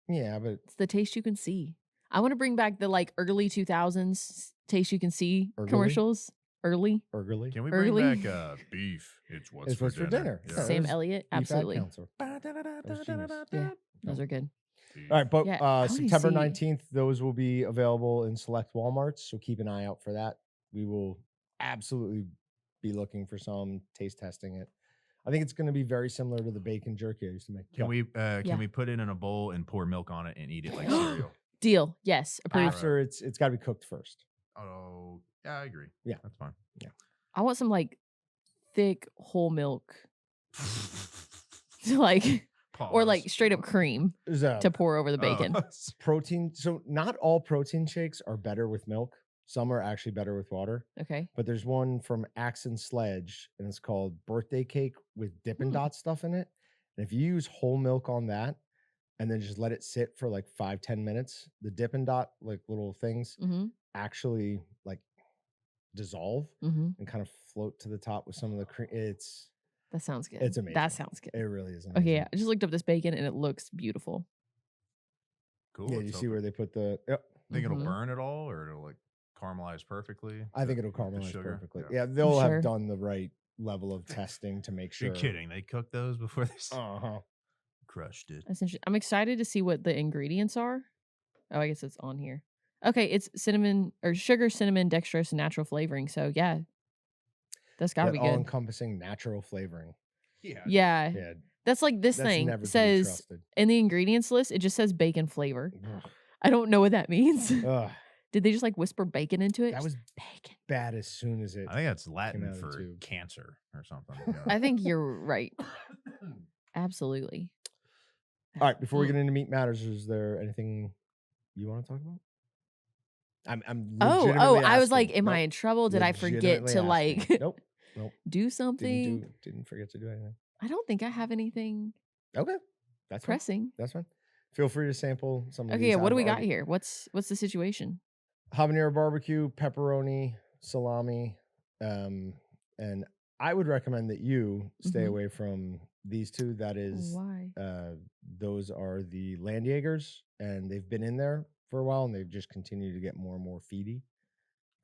Speaker 1: Yeah, but
Speaker 2: it's the taste you can see. I want to bring back the like early 2000s taste you can see
Speaker 1: Early?
Speaker 2: commercials. Early.
Speaker 1: Urgly.
Speaker 3: can we bring
Speaker 2: Early.
Speaker 3: back beef? It's what's,
Speaker 1: It's what's for dinner.
Speaker 3: Yeah.
Speaker 1: Yeah.
Speaker 2: Sam
Speaker 1: those
Speaker 2: Elliott.
Speaker 1: Beef Ad
Speaker 2: Absolutely.
Speaker 1: Council. was genius.
Speaker 2: Yeah. Those are good.
Speaker 1: All right, but
Speaker 2: Yeah, I wanna
Speaker 1: September
Speaker 2: see-
Speaker 1: 19th, those will be available in select Walmarts. So keep an eye out for that. We will absolutely be looking for some, taste testing it. I think it's going to be very similar to the bacon jerky I used to make.
Speaker 3: Can we
Speaker 2: Yeah.
Speaker 3: can we put it in a bowl and pour milk on it and eat it like cereal?
Speaker 2: Deal. Yes. Approved.
Speaker 1: After it's got to be cooked first.
Speaker 3: Oh, yeah, I agree.
Speaker 1: Yeah.
Speaker 3: That's fine.
Speaker 2: I want some thick whole milk, like or like
Speaker 3: Pause.
Speaker 2: straight up cream
Speaker 1: There's a
Speaker 2: to pour over the
Speaker 3: Oh.
Speaker 2: bacon.
Speaker 1: protein. So not all protein shakes are better with milk. Some are actually better with water.
Speaker 2: Okay.
Speaker 1: But there's one from Axe and Sledge, and it's called Birthday Cake with Dippin' Dot stuff in it. And if you use whole milk on that, and then just let it sit for like 5-10 minutes, the Dippin' Dot like little things
Speaker 2: Mm-hmm.
Speaker 1: actually like dissolve
Speaker 2: Mm-hmm.
Speaker 1: and kind of float to the top with some of the cream.
Speaker 2: That sounds good.
Speaker 1: It's amazing.
Speaker 2: That sounds good.
Speaker 1: It really is amazing.
Speaker 2: Okay. Yeah. I just looked up this bacon and it looks beautiful.
Speaker 3: Cool.
Speaker 1: Yeah,
Speaker 3: let's
Speaker 1: you
Speaker 3: hope
Speaker 1: see
Speaker 3: it-
Speaker 1: where they put the. Yep,
Speaker 3: Think
Speaker 2: Mhm.
Speaker 3: it'll burn at all, or it'll like caramelize perfectly?
Speaker 1: I think
Speaker 3: the-
Speaker 1: it'll
Speaker 3: with the
Speaker 1: caramelize
Speaker 3: sugar?
Speaker 1: perfectly. Yeah, they'll
Speaker 2: Sure.
Speaker 1: have done the right level of testing to make sure.
Speaker 3: You're kidding. They cooked those before they
Speaker 1: Uh-huh.
Speaker 3: crushed it.
Speaker 2: That's interesting. I'm excited to see what the ingredients are. Oh, I guess it's on here. Okay, it's cinnamon or sugar, cinnamon, dextrose, and natural flavoring. So yeah, that's gotta
Speaker 1: That
Speaker 2: be good.
Speaker 1: all-encompassing natural flavoring.
Speaker 3: Yeah.
Speaker 2: Yeah.
Speaker 1: Yeah,
Speaker 2: That's like this
Speaker 1: That's
Speaker 2: thing
Speaker 1: never to be
Speaker 2: says
Speaker 1: trusted.
Speaker 2: in the ingredients list, it just says bacon flavor.
Speaker 1: Ugh.
Speaker 2: I don't know what that means.
Speaker 1: Ugh,
Speaker 2: Did they just like whisper bacon into it?
Speaker 1: that
Speaker 2: Just
Speaker 1: was
Speaker 2: bacon.
Speaker 1: bad as soon as it
Speaker 3: I think that's
Speaker 1: came
Speaker 3: Latin
Speaker 1: out of the
Speaker 3: for
Speaker 1: tube.
Speaker 3: cancer or something.
Speaker 2: I think you're right. Absolutely.
Speaker 1: All right, before we
Speaker 2: Mm.
Speaker 1: get into meat matters, is there anything you want to talk about? I'm
Speaker 2: Oh,
Speaker 1: legitimately
Speaker 2: I was like,
Speaker 1: asking.
Speaker 2: am I
Speaker 1: Nope,
Speaker 2: in trouble? Did I forget
Speaker 1: legitimately
Speaker 2: to
Speaker 1: asking.
Speaker 2: like
Speaker 1: Nope, nope.
Speaker 2: do something?
Speaker 1: Didn't forget to do anything.
Speaker 2: I don't think I have anything
Speaker 1: Okay, that's fine.
Speaker 2: pressing.
Speaker 1: That's fine. Feel free to sample some of
Speaker 2: Okay,
Speaker 1: these.
Speaker 2: yeah, what do
Speaker 1: I've
Speaker 2: we got
Speaker 1: already-
Speaker 2: here? What's the situation?
Speaker 1: Habanero barbecue, pepperoni, salami, and I would recommend that you stay
Speaker 2: Mhm.
Speaker 1: away from these two. That is,
Speaker 2: Why?
Speaker 1: those are the Land Jaegers, and they've been in there for a while, and they've just continued to get more and more feedy.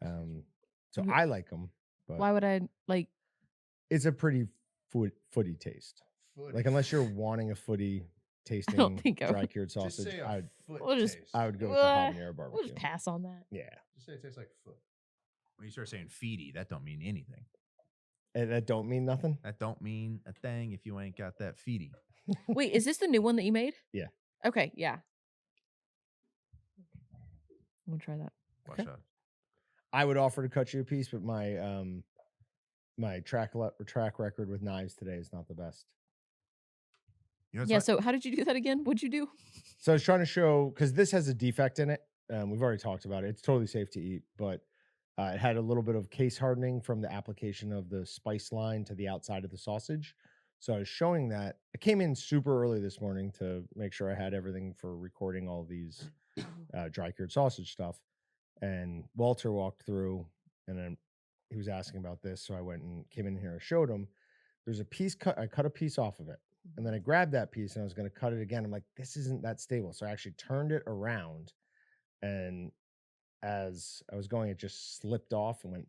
Speaker 1: So
Speaker 2: Wh-
Speaker 1: I like them, but
Speaker 2: Why would I like
Speaker 1: it's a pretty footy taste. Like unless you're wanting a footy tasting
Speaker 2: think I
Speaker 1: dry
Speaker 2: would.
Speaker 1: cured sausage,
Speaker 2: We'll just
Speaker 1: I would go with the habanero
Speaker 2: we'll
Speaker 1: barbecue.
Speaker 2: just pass on that.
Speaker 1: Yeah,
Speaker 3: Just say it tastes like foot. When you start saying feedy, that don't mean anything.
Speaker 1: and that don't mean nothing.
Speaker 3: That don't mean a thing if you ain't got that feedy.
Speaker 2: Wait, is this the new one that you made?
Speaker 1: Yeah.
Speaker 2: Okay, yeah. I'm gonna try that.
Speaker 3: Watch
Speaker 1: Okay.
Speaker 3: out.
Speaker 1: I would offer to cut you a piece, but my track record with knives today is not the best.
Speaker 3: You know, it's
Speaker 2: Yeah,
Speaker 3: like-
Speaker 2: so how did you do that again? What'd you do?
Speaker 1: So I was trying to show because this has a defect in it. We've already talked about it. It's totally safe to eat, but it had a little bit of case hardening from the application of the spice line to the outside of the sausage. So I was showing that. I came in super early this morning to make sure I had everything for recording all these dry cured sausage stuff. And Walter walked through, and then he was asking about this. So I went and came in here and showed him. There's a piece cut. I cut a piece off of it. And then I grabbed that piece and I was going to cut it again. I'm like, this isn't that stable. So I actually turned it around. And as I was going, it just slipped off and went.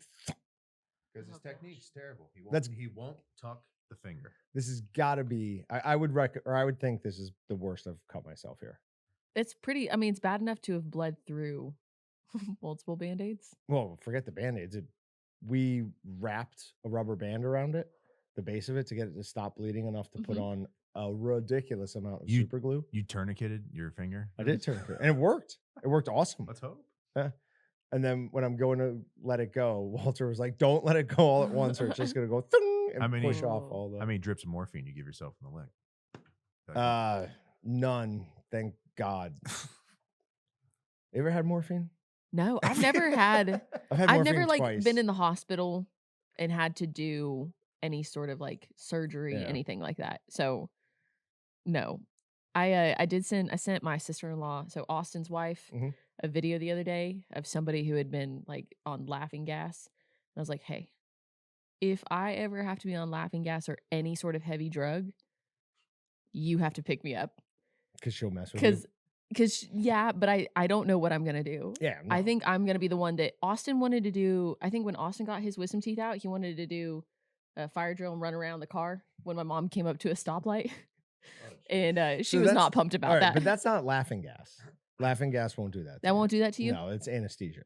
Speaker 3: Because his
Speaker 2: Oh, gosh.
Speaker 3: technique's terrible.
Speaker 1: That's-
Speaker 3: He won't tuck the finger.
Speaker 1: This has got to be. I would think this is the worst I've cut myself here.
Speaker 2: It's pretty. I mean, it's bad enough to have bled through multiple band-aids.
Speaker 1: Well, forget the band-aids. We wrapped a rubber band around it, the base of it, to get it to stop bleeding enough to put
Speaker 2: Mhm.
Speaker 1: on a ridiculous amount of
Speaker 3: You-
Speaker 1: super glue.
Speaker 3: You tourniqueted your finger?
Speaker 1: I did turn it, and it worked. It worked awesome.
Speaker 3: Let's hope.
Speaker 1: And then when I'm going to let it go, Walter was like, "Don't let it go all at once, or it's just gonna go thing and
Speaker 3: How many-
Speaker 1: push off all the."
Speaker 3: How many drips of morphine you give yourself in the leg?
Speaker 1: None. Thank God. You ever had morphine?
Speaker 2: No, I've never had.
Speaker 1: I've had
Speaker 2: I've
Speaker 1: morphine
Speaker 2: never like
Speaker 1: twice.
Speaker 2: been in the hospital and had to do any sort of like surgery,
Speaker 1: Yeah.
Speaker 2: anything like that. So no. I sent my sister-in-law, so Austin's wife,
Speaker 1: Mhm.
Speaker 2: a video the other day of somebody who had been like on laughing gas. And I was like, "Hey, if I ever have to be on laughing gas or any sort of heavy drug, you have to pick me up."
Speaker 1: Because she'll mess with you.
Speaker 2: Cuz yeah, but I don't know what I'm going to do.
Speaker 1: Yeah,
Speaker 2: I
Speaker 1: no.
Speaker 2: think I'm going to be the one that Austin wanted to do. I think when Austin got his wisdom teeth out, he wanted to do a fire drill and run around the car when my mom came up to a stoplight. And she
Speaker 1: So
Speaker 2: was
Speaker 1: that's-
Speaker 2: not pumped about
Speaker 1: all right,
Speaker 2: that.
Speaker 1: but that's not laughing gas. Laughing gas won't do that. to
Speaker 2: That
Speaker 1: you.
Speaker 2: won't do that to you?
Speaker 1: No, it's anesthesia.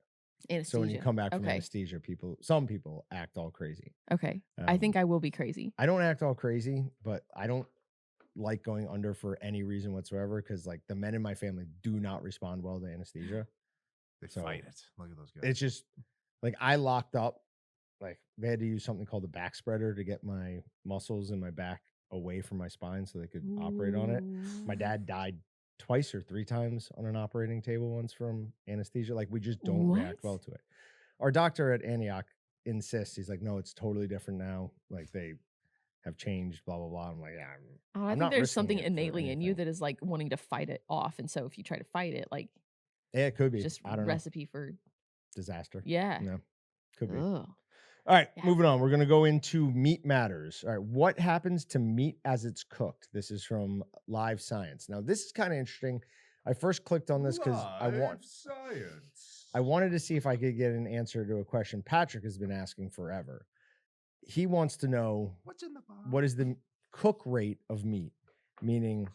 Speaker 2: Anesthesia.
Speaker 1: So when you come back from
Speaker 2: Okay.
Speaker 1: anesthesia, some people act all crazy.
Speaker 2: Okay. I think I will be crazy.
Speaker 1: I don't act all crazy, but I don't like going under for any reason whatsoever because like the men in my family do not respond well to anesthesia.
Speaker 3: They
Speaker 1: So,
Speaker 3: fight it. Look at those guys.
Speaker 1: It's just like I locked up. Like they had to use something called a back spreader to get my muscles in my back away from my spine so they could operate on it. My dad died twice or three times on an operating table once from anesthesia. Like we just don't react
Speaker 2: What?
Speaker 1: well to it. Our doctor at Antioch insists. He's like, no, it's totally different now. Like they have changed, blah blah blah. I'm like, yeah.
Speaker 2: I
Speaker 1: I'm
Speaker 2: think
Speaker 1: not
Speaker 2: there's
Speaker 1: risking
Speaker 2: something
Speaker 1: it for
Speaker 2: innately in you
Speaker 1: anything.
Speaker 2: that is like wanting to fight it off. And so if you try to fight it, like
Speaker 1: Yeah, it could be.
Speaker 2: just
Speaker 1: I don't
Speaker 2: recipe for
Speaker 1: disaster.
Speaker 2: yeah.
Speaker 1: No, could be.
Speaker 2: Ugh.
Speaker 1: All right,
Speaker 2: Yeah.
Speaker 1: moving on. We're going to go into meat matters. All right, what happens to meat as it's cooked? This is from Live Science. Now, this is kind of interesting. I first clicked on this because
Speaker 3: science.
Speaker 1: I wanted to see if I could get an answer to a question Patrick has been asking forever. He wants to know
Speaker 3: What's in the box?
Speaker 1: what is the cook rate of meat, meaning,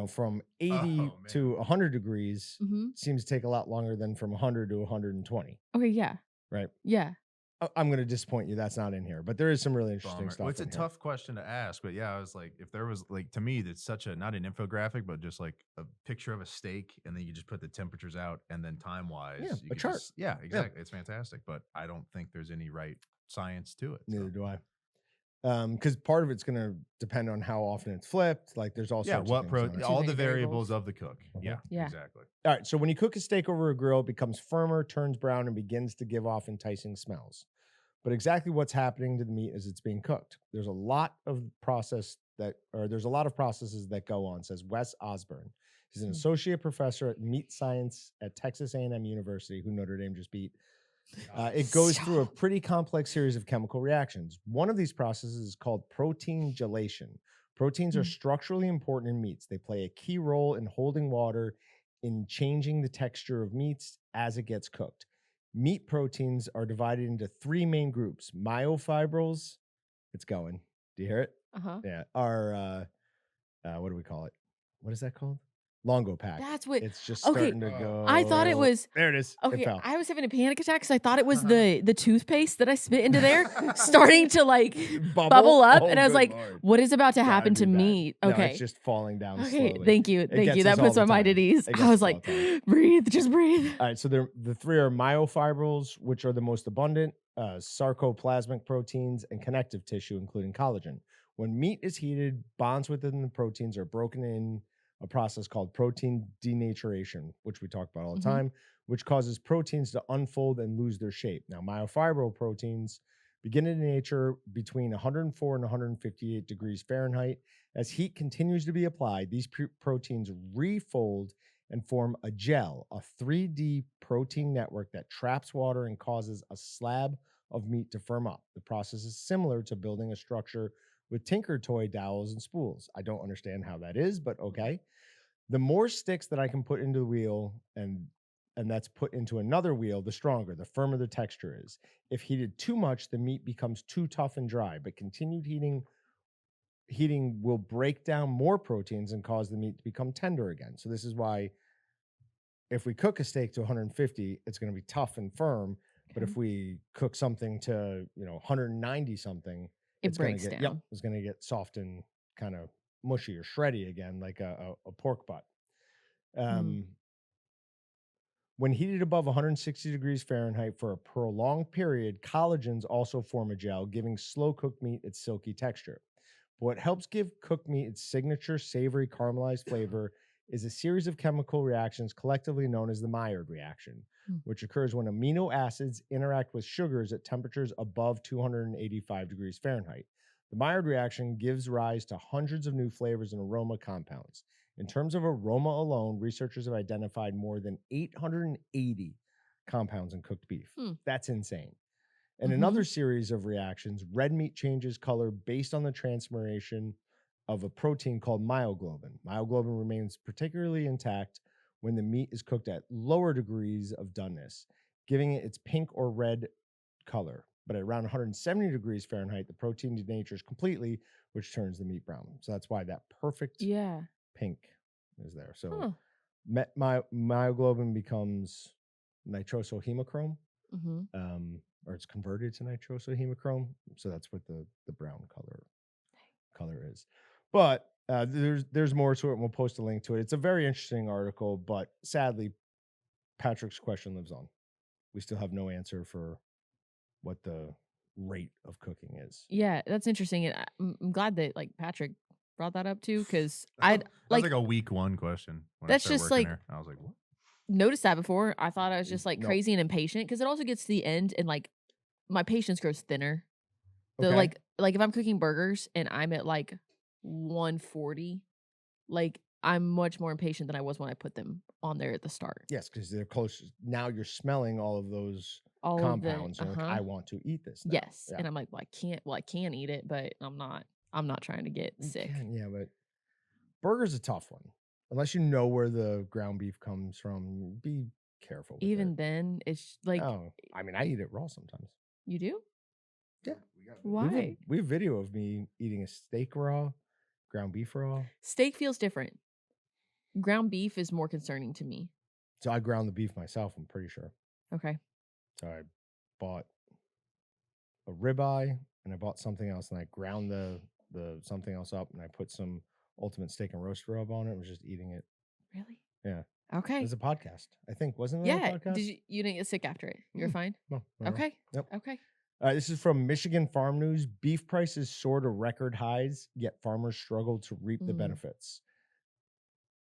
Speaker 1: from 80 to 100 degrees
Speaker 2: Mm-hmm.
Speaker 1: seems to take a lot longer than from 100 to 120,
Speaker 2: Okay. Yeah.
Speaker 1: right?
Speaker 2: Yeah.
Speaker 1: I'm going to disappoint you. That's not in here, but there is some really interesting
Speaker 3: Bummer.
Speaker 1: stuff.
Speaker 3: Well, it's a
Speaker 1: in here.
Speaker 3: tough question to ask, but yeah, I was like, if there was like, to me, that's such a not an infographic, but just like a picture of a steak, and then you just put the temperatures out, and then time wise,
Speaker 1: Yeah,
Speaker 3: you
Speaker 1: a
Speaker 3: could
Speaker 1: chart.
Speaker 3: just exactly. It's fantastic, but I don't think there's any right science to it.
Speaker 1: Neither
Speaker 3: So.
Speaker 1: do I. Because part of it's going to depend on how often it's flipped. Like there's all
Speaker 3: Yeah,
Speaker 1: sorts
Speaker 3: what
Speaker 1: of things on it.
Speaker 2: Too
Speaker 3: all the
Speaker 2: many
Speaker 3: variables
Speaker 2: variables.
Speaker 3: of the cook. Yeah,
Speaker 2: Yeah.
Speaker 3: exactly.
Speaker 1: All right. So when you cook a steak over a grill, it becomes firmer, turns brown, and begins to give off enticing smells. But exactly what's happening to the meat as it's being cooked. There's a lot of processes that go on, says Wes Osborne. He's an associate professor at meat science at Texas A&M University, who Notre Dame just beat. It goes through a pretty complex series of chemical reactions. One of these processes is called protein gelation. Proteins are structurally important in meats. They play a key role in holding water, in changing the texture of meats as it gets cooked. Meat proteins are divided into three main groups: myofibrils. It's going. Do you hear it? Yeah. Are what do we call it? What is that called? Longo pack.
Speaker 2: That's what.
Speaker 1: It's just
Speaker 2: Okay,
Speaker 1: starting to go.
Speaker 2: I thought it was.
Speaker 1: There it is. It
Speaker 2: Okay,
Speaker 1: fell.
Speaker 2: I was having a panic attack because I thought it was the toothpaste that I spit into there starting to like bubble up, and I was
Speaker 1: good
Speaker 2: like,
Speaker 1: Lord.
Speaker 2: "What is about to
Speaker 1: Gotta
Speaker 2: happen
Speaker 1: be
Speaker 2: to
Speaker 1: bad.
Speaker 2: me?"
Speaker 1: No,
Speaker 2: Okay,
Speaker 1: it's just falling down
Speaker 2: okay,
Speaker 1: slowly.
Speaker 2: thank you.
Speaker 1: gets
Speaker 2: That
Speaker 1: us all
Speaker 2: puts
Speaker 1: the
Speaker 2: my mind
Speaker 1: time.
Speaker 2: at ease.
Speaker 1: It
Speaker 2: I
Speaker 1: gets
Speaker 2: was
Speaker 1: us all
Speaker 2: like,
Speaker 1: the time.
Speaker 2: "Breathe, just breathe."
Speaker 1: All right, so the three are myofibrils, which are the most abundant, sarcoplasmic proteins, and connective tissue, including collagen. When meat is heated, bonds within the proteins are broken in a process called protein denaturation, which we talk about all the time, which causes proteins to unfold and lose their shape. Now, myofibril proteins begin to denature between 104 and 158 degrees Fahrenheit. As heat continues to be applied, these proteins refold and form a gel, a 3D protein network that traps water and causes a slab of meat to firm up. The process is similar to building a structure with Tinker Toy dowels and spools. I don't understand how that is, but okay. The more sticks that I can put into the wheel and that's put into another wheel, the stronger, the firmer the texture is. If heated too much, the meat becomes too tough and dry, but continued heating will break down more proteins and cause the meat to become tender again. So this is why if we cook a steak to 150, it's going to be tough and firm. But if we cook something to 190 something,
Speaker 2: It breaks down.
Speaker 1: it's going to get soft and kind of mushy or shreddy again, like a pork butt. When heated above 160 degrees Fahrenheit for a prolonged period, collagens also form a gel, giving slow cooked meat its silky texture. But what helps give cooked meat its signature savory caramelized flavor is a series of chemical reactions collectively known as the Maillard reaction, which occurs when amino acids interact with sugars at temperatures above 285 degrees Fahrenheit. The Maillard reaction gives rise to hundreds of new flavors and aroma compounds. In terms of aroma alone, researchers have identified more than 880 compounds in cooked beef. That's insane. In another series of reactions, red meat changes color based on the transformation of a protein called myoglobin. Myoglobin remains particularly intact when the meat is cooked at lower degrees of doneness, giving it its pink or red color. But at around 170 degrees Fahrenheit, the protein denatures completely, which turns the meat brown. So that's why that perfect pink is there. So myoglobin becomes nitrosohemochrome, or it's converted to nitrosohemochrome. So that's what the brown color is. But there's more to it, and we'll post a link to it. It's a very interesting article, but sadly, Patrick's question lives on. We still have no answer for what the rate of cooking is.
Speaker 2: Yeah, that's interesting, and I'm glad that like Patrick brought that up too, because
Speaker 3: That was like a week one question when I
Speaker 2: that's
Speaker 3: started
Speaker 2: just
Speaker 3: working
Speaker 2: like
Speaker 3: there. I was like, what?
Speaker 2: noticed that before. I thought I was just like
Speaker 1: No.
Speaker 2: crazy and impatient because it also gets to the end and like my patience grows thinner. The
Speaker 1: Okay.
Speaker 2: like if I'm cooking burgers and I'm at like 140, like I'm much more impatient than I was when I put them on there at the start.
Speaker 1: Yes, because they're close. Now you're smelling all of those
Speaker 2: All
Speaker 1: compounds.
Speaker 2: of
Speaker 1: And you're like, I want to eat this now.
Speaker 2: yes,
Speaker 1: Yeah.
Speaker 2: and I'm like, well, I can't eat it, but I'm not trying to get
Speaker 1: You
Speaker 2: sick.
Speaker 1: can, yeah, but burger's a tough one. Unless you know where the ground beef comes from, be careful with
Speaker 2: Even
Speaker 1: it.
Speaker 2: then, it's like
Speaker 1: I mean, I eat it raw sometimes.
Speaker 2: you do.
Speaker 1: Yeah.
Speaker 2: Why?
Speaker 1: We have video of me eating a steak raw, ground beef raw.
Speaker 2: Steak feels different. Ground beef is more concerning to me.
Speaker 1: So I ground the beef myself, I'm pretty sure.
Speaker 2: Okay.
Speaker 1: So I bought a ribeye, and I bought something else, and I ground the something else up, and I put some ultimate steak and roast rub on it. I was just eating it.
Speaker 2: Really?
Speaker 1: Yeah, it
Speaker 2: Okay.
Speaker 1: was a podcast. I think wasn't it a
Speaker 2: Yeah.
Speaker 1: podcast?
Speaker 2: You didn't get sick after it? You're
Speaker 1: Mm,
Speaker 2: fine?
Speaker 1: no, whatever.
Speaker 2: Okay.
Speaker 1: Yep.
Speaker 2: Okay.
Speaker 1: This is from Michigan Farm News. Beef prices soar to record highs, yet farmers struggle to reap the
Speaker 2: Mm.
Speaker 1: benefits.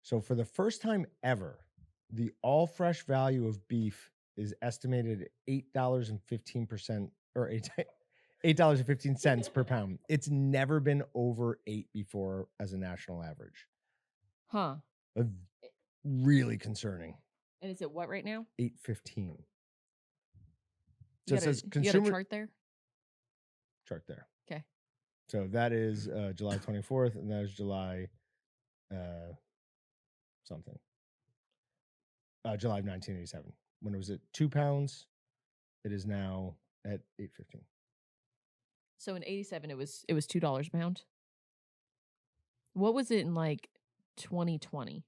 Speaker 1: So, for the first time ever, the all fresh value of beef is estimated at $8.15 or $8.15 per pound. It's never been over 8 before as a national average.
Speaker 2: Huh.
Speaker 1: Really concerning.
Speaker 2: And is it what right now?
Speaker 1: 8.15.
Speaker 2: You
Speaker 1: So it says
Speaker 2: got a
Speaker 1: consumer
Speaker 2: chart there?
Speaker 1: chart there.
Speaker 2: Okay.
Speaker 1: So that is July 24th, and that is July something. July of 1987. When it was at 2 pounds, it is now at 8.15.
Speaker 2: So in 87 it was $2 a pound. What was it in like 2020?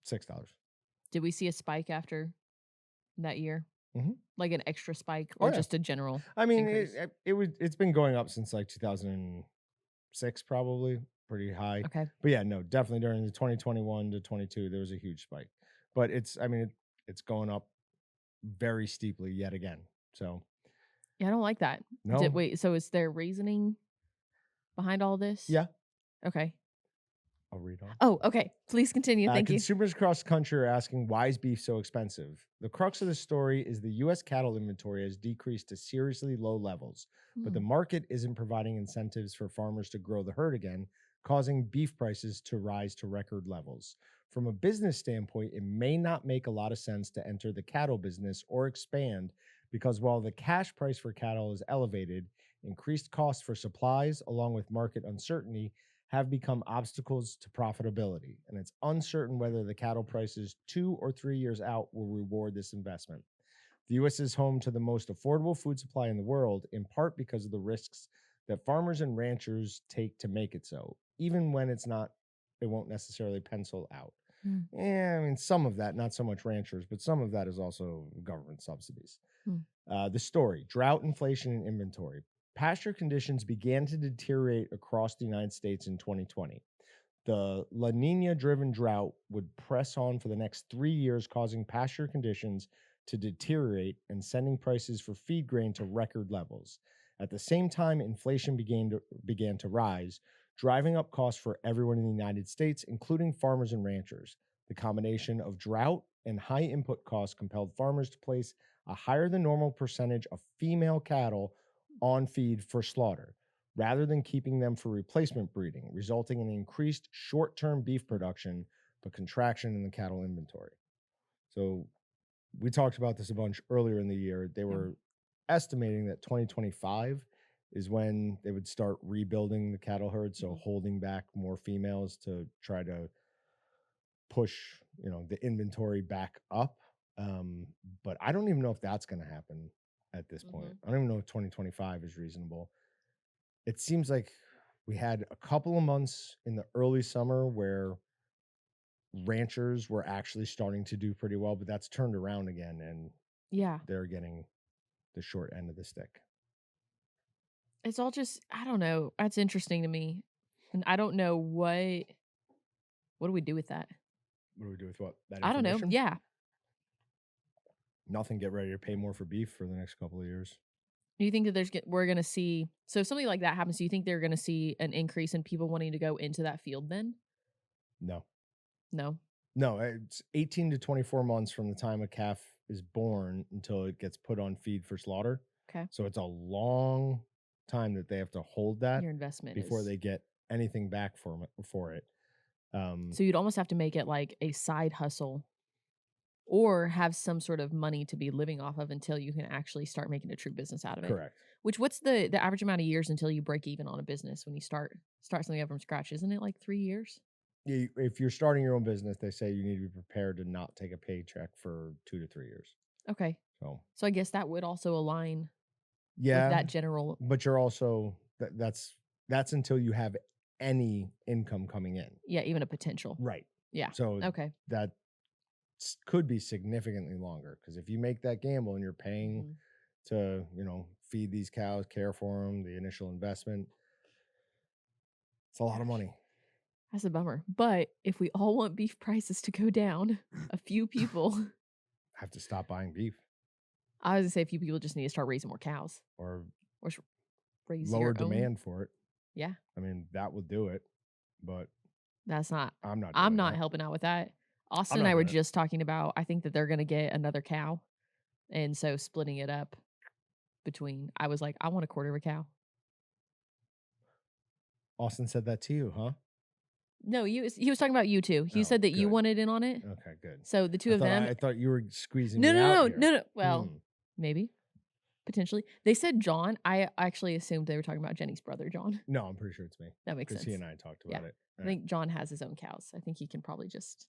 Speaker 1: $6.
Speaker 2: Did we see a spike after that year?
Speaker 1: Mhm.
Speaker 2: Like an extra spike
Speaker 1: Oh,
Speaker 2: or
Speaker 1: yeah.
Speaker 2: just a general
Speaker 1: I mean,
Speaker 2: increase?
Speaker 1: it's been going up since like 2006, probably pretty high.
Speaker 2: Okay.
Speaker 1: But yeah, no, definitely during the 2021 to 22, there was a huge spike. But it's going up very steeply yet again. So
Speaker 2: Yeah, I don't like that.
Speaker 1: no,
Speaker 2: Wait, so is there reasoning behind all this?
Speaker 1: yeah,
Speaker 2: Okay.
Speaker 1: I'll read on.
Speaker 2: Oh, okay. Please continue. Thank you.
Speaker 1: Consumers across the country are asking, why is beef so expensive? The crux of the story is the U.S. cattle inventory has decreased to seriously low levels, but the market isn't providing incentives for farmers to grow the herd again, causing beef prices to rise to record levels. From a business standpoint, it may not make a lot of sense to enter the cattle business or expand because while the cash price for cattle is elevated, increased costs for supplies, along with market uncertainty, have become obstacles to profitability, and it's uncertain whether the cattle prices 2 or 3 years out will reward this investment. The U.S. is home to the most affordable food supply in the world, in part because of the risks that farmers and ranchers take to make it so, even when it won't necessarily pencil out. Yeah, I mean, some of that, not so much ranchers, but some of that is also government subsidies. The story: drought, inflation, and inventory. Pasture conditions began to deteriorate across the United States in 2020. The La Nina-driven drought would press on for the next 3 years, causing pasture conditions to deteriorate and sending prices for feed grain to record levels. At the same time, inflation began to rise, driving up costs for everyone in the United States, including farmers and ranchers. The combination of drought and high input costs compelled farmers to place a higher than normal percentage of female cattle on feed for slaughter, rather than keeping them for replacement breeding, resulting in increased short-term beef production, but contraction in the cattle inventory. So we talked about this a bunch earlier in the year. They were estimating that 2025 is when they would start rebuilding the cattle herd, so holding back more females to try to push, the inventory back up. But I don't even know if that's going to happen at this point. I don't even know if 2025 is reasonable. It seems like we had a couple of months in the early summer where ranchers were actually starting to do pretty well, but that's turned around again, and
Speaker 2: Yeah.
Speaker 1: they're getting the short end of the stick.
Speaker 2: It's all just, I don't know. That's interesting to me. And I don't know what do we do with that?
Speaker 1: What do we do with what? That
Speaker 2: I don't know.
Speaker 1: information?
Speaker 2: Yeah.
Speaker 1: Nothing. Get ready to pay more for beef for the next couple of years.
Speaker 2: Do you think that we're going to see, so if something like that happens, do you think they're going to see an increase in people wanting to go into that field then?
Speaker 1: No.
Speaker 2: No.
Speaker 1: It's 18 to 24 months from the time a calf is born until it gets put on feed for slaughter.
Speaker 2: Okay.
Speaker 1: So it's a long time that they have to hold that
Speaker 2: Your investment
Speaker 1: before
Speaker 2: is,
Speaker 1: they get anything back for it.
Speaker 2: so you'd almost have to make it like a side hustle or have some sort of money to be living off of until you can actually start making a true business out of it.
Speaker 1: Correct.
Speaker 2: What's the average amount of years until you break even on a business when you start something up from scratch? Isn't it like 3 years?
Speaker 1: If you're starting your own business, they say you need to be prepared to not take a paycheck for 2 to 3 years.
Speaker 2: Okay. So I guess that would also align with that general.
Speaker 1: But you're also that's until you have any income coming in.
Speaker 2: Yeah, even a potential.
Speaker 1: Right.
Speaker 2: Yeah.
Speaker 1: So
Speaker 2: Okay.
Speaker 1: that could be significantly longer, because if you make that gamble and you're paying to, feed these cows, care for them, the initial investment. It's a lot of money.
Speaker 2: That's a bummer. But if we all want beef prices to go down, a few people,
Speaker 1: I have to stop buying beef
Speaker 2: I was gonna say a few people just need to start raising more cows
Speaker 1: or
Speaker 2: or raise
Speaker 1: lower
Speaker 2: your own.
Speaker 1: demand for it.
Speaker 2: Yeah,
Speaker 1: I mean, that would do it, but
Speaker 2: that's not.
Speaker 1: I'm not
Speaker 2: I'm
Speaker 1: doing
Speaker 2: not
Speaker 1: that.
Speaker 2: helping out with that. Austin
Speaker 1: I'm
Speaker 2: and
Speaker 1: not
Speaker 2: I were
Speaker 1: doing it.
Speaker 2: just talking about. I think that they're gonna get another cow, and so splitting it up between. I was like, I want a quarter of a cow.
Speaker 1: Austin said that to you, huh?
Speaker 2: No, he was talking about you two. He
Speaker 1: Oh,
Speaker 2: said that you
Speaker 1: good.
Speaker 2: wanted in on it.
Speaker 1: Okay, good.
Speaker 2: So the two of them.
Speaker 1: I thought you were squeezing
Speaker 2: No,
Speaker 1: me
Speaker 2: no,
Speaker 1: out
Speaker 2: no,
Speaker 1: here.
Speaker 2: no, no. Well,
Speaker 1: Hmm.
Speaker 2: maybe, potentially. They said John. I actually assumed they were talking about Jenny's brother, John.
Speaker 1: No, I'm pretty sure it's me
Speaker 2: That makes
Speaker 1: because
Speaker 2: sense.
Speaker 1: he and I talked about it.
Speaker 2: I think John has his own cows. I think he can probably just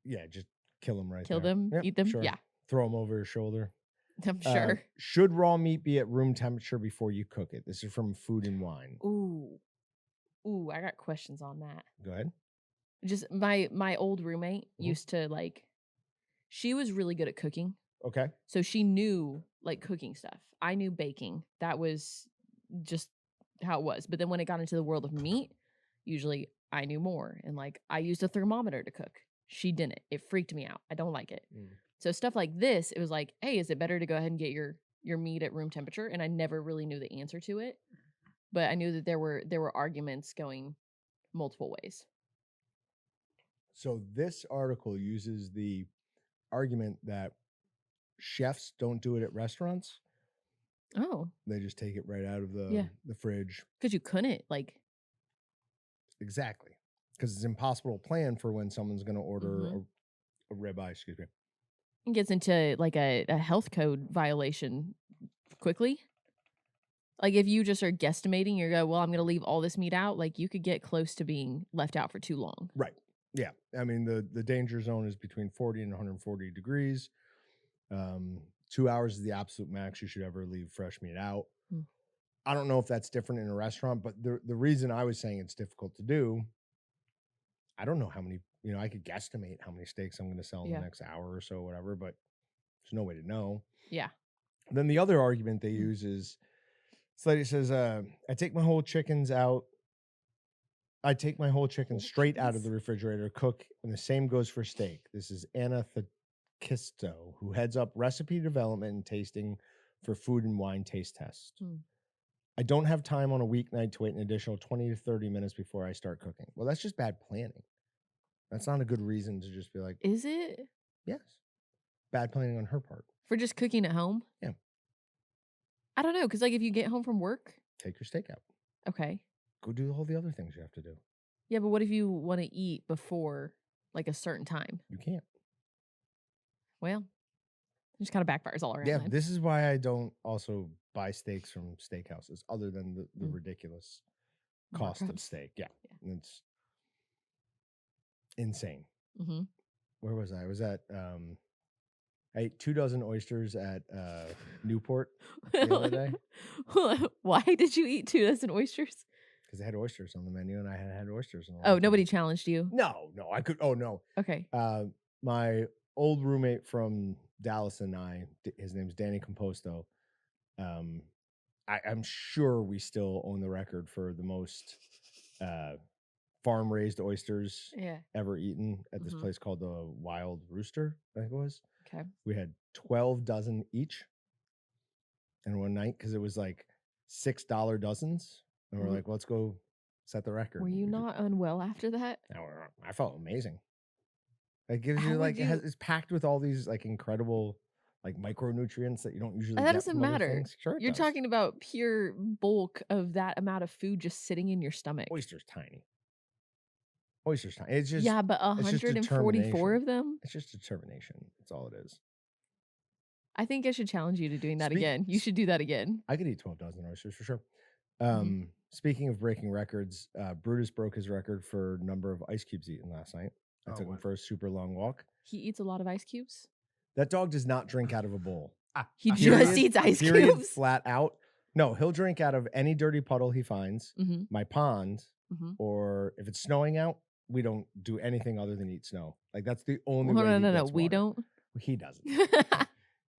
Speaker 1: Just kill them right
Speaker 2: kill
Speaker 1: there.
Speaker 2: them,
Speaker 1: Yep,
Speaker 2: eat them.
Speaker 1: sure.
Speaker 2: Yeah,
Speaker 1: Throw them over his shoulder.
Speaker 2: I'm sure.
Speaker 1: Should raw meat be at room temperature before you cook it? This is from Food and Wine.
Speaker 2: Ooh, I got questions on that.
Speaker 1: Go ahead.
Speaker 2: Just my old roommate used to she was really good at cooking.
Speaker 1: Okay.
Speaker 2: So she knew cooking stuff. I knew baking. That was just how it was. But then when it got into the world of meat, usually I knew more. And I used a thermometer to cook. She didn't. It freaked me out. I don't like it. So stuff like this, it was like, hey, is it better to go ahead and get your meat at room temperature? And I never really knew the answer to it. But I knew that there were arguments going multiple ways.
Speaker 1: So this article uses the argument that chefs don't do it at restaurants.
Speaker 2: Oh.
Speaker 1: They just take it right out of the fridge.
Speaker 2: Because you couldn't
Speaker 1: Exactly. Because it's impossible to plan for when someone's going to order a ribeye, excuse me.
Speaker 2: It gets into a health code violation quickly. If you just are guesstimating, you go, well, I'm going to leave all this meat out. You could get close to being left out for too long.
Speaker 1: Right. Yeah. I mean, the danger zone is between 40 and 140 degrees. 2 hours is the absolute max you should ever leave fresh meat out. I don't know if that's different in a restaurant, but the reason I was saying it's difficult to do, I don't know how many, I could guesstimate how many steaks I'm going to sell in the next hour or so, whatever, but there's no way to know.
Speaker 2: Yeah.
Speaker 1: Then the other argument they use is, this lady says, I take my whole chickens straight out of the refrigerator, cook, and the same goes for steak. This is Anna Kisto, who heads up recipe development and tasting for Food and Wine taste test. I don't have time on a weeknight to wait an additional 20 to 30 minutes before I start cooking. Well, that's just bad planning. That's not a good reason to just be like,
Speaker 2: is it?
Speaker 1: Yes. Bad planning on her part.
Speaker 2: For just cooking at home?
Speaker 1: Yeah.
Speaker 2: I don't know, because if you get home from work.
Speaker 1: Take your steak out.
Speaker 2: Okay.
Speaker 1: Go do all the other things you have to do.
Speaker 2: Yeah, but what if you want to eat before a certain time?
Speaker 1: You can't.
Speaker 2: Well, it just kind of backfires all around.
Speaker 1: Yeah,
Speaker 2: then.
Speaker 1: this is why I don't also buy steaks from steakhouses, other than the ridiculous cost of steak. Yeah. It's insane. Where was I? I was at I ate 2 dozen oysters at Newport the other day.
Speaker 2: Why did you eat 2 dozen oysters?
Speaker 1: Because they had oysters on the menu, and I had oysters.
Speaker 2: Oh, nobody challenged you?
Speaker 1: No, I could. Oh, no.
Speaker 2: Okay.
Speaker 1: My old roommate from Dallas and his name's Danny Composto. I'm sure we still own the record for the most farm-raised oysters ever eaten at this place called the Wild Rooster, I think it was.
Speaker 2: Okay.
Speaker 1: We had 12 dozen each in one night because it was $6 dozens. And we're like, let's go set the record.
Speaker 2: Were you not unwell after that?
Speaker 1: I felt amazing. It gives you it's packed with all these incredible micronutrients that you don't usually get.
Speaker 2: That doesn't
Speaker 1: from other
Speaker 2: matter.
Speaker 1: things. Sure,
Speaker 2: You're talking about pure bulk of that amount of food just sitting in your stomach.
Speaker 1: Oyster's tiny. It's just
Speaker 2: but 144 of them.
Speaker 1: It's just determination. That's all it is.
Speaker 2: I think I should challenge you to doing that again. You should do that again.
Speaker 1: I could eat 12 dozen oysters for sure. Speaking of breaking records, Brutus broke his record for number of ice cubes eaten last night. I took him for a super long walk.
Speaker 2: He eats a lot of ice cubes?
Speaker 1: That dog does not drink out of a bowl.
Speaker 2: He just eats ice cubes?
Speaker 1: Flat out. No, he'll drink out of any dirty puddle he finds, my pond, or if it's snowing out, we don't do anything other than eat snow. That's the only way he gets
Speaker 2: we
Speaker 1: water.
Speaker 2: don't?
Speaker 1: He doesn't.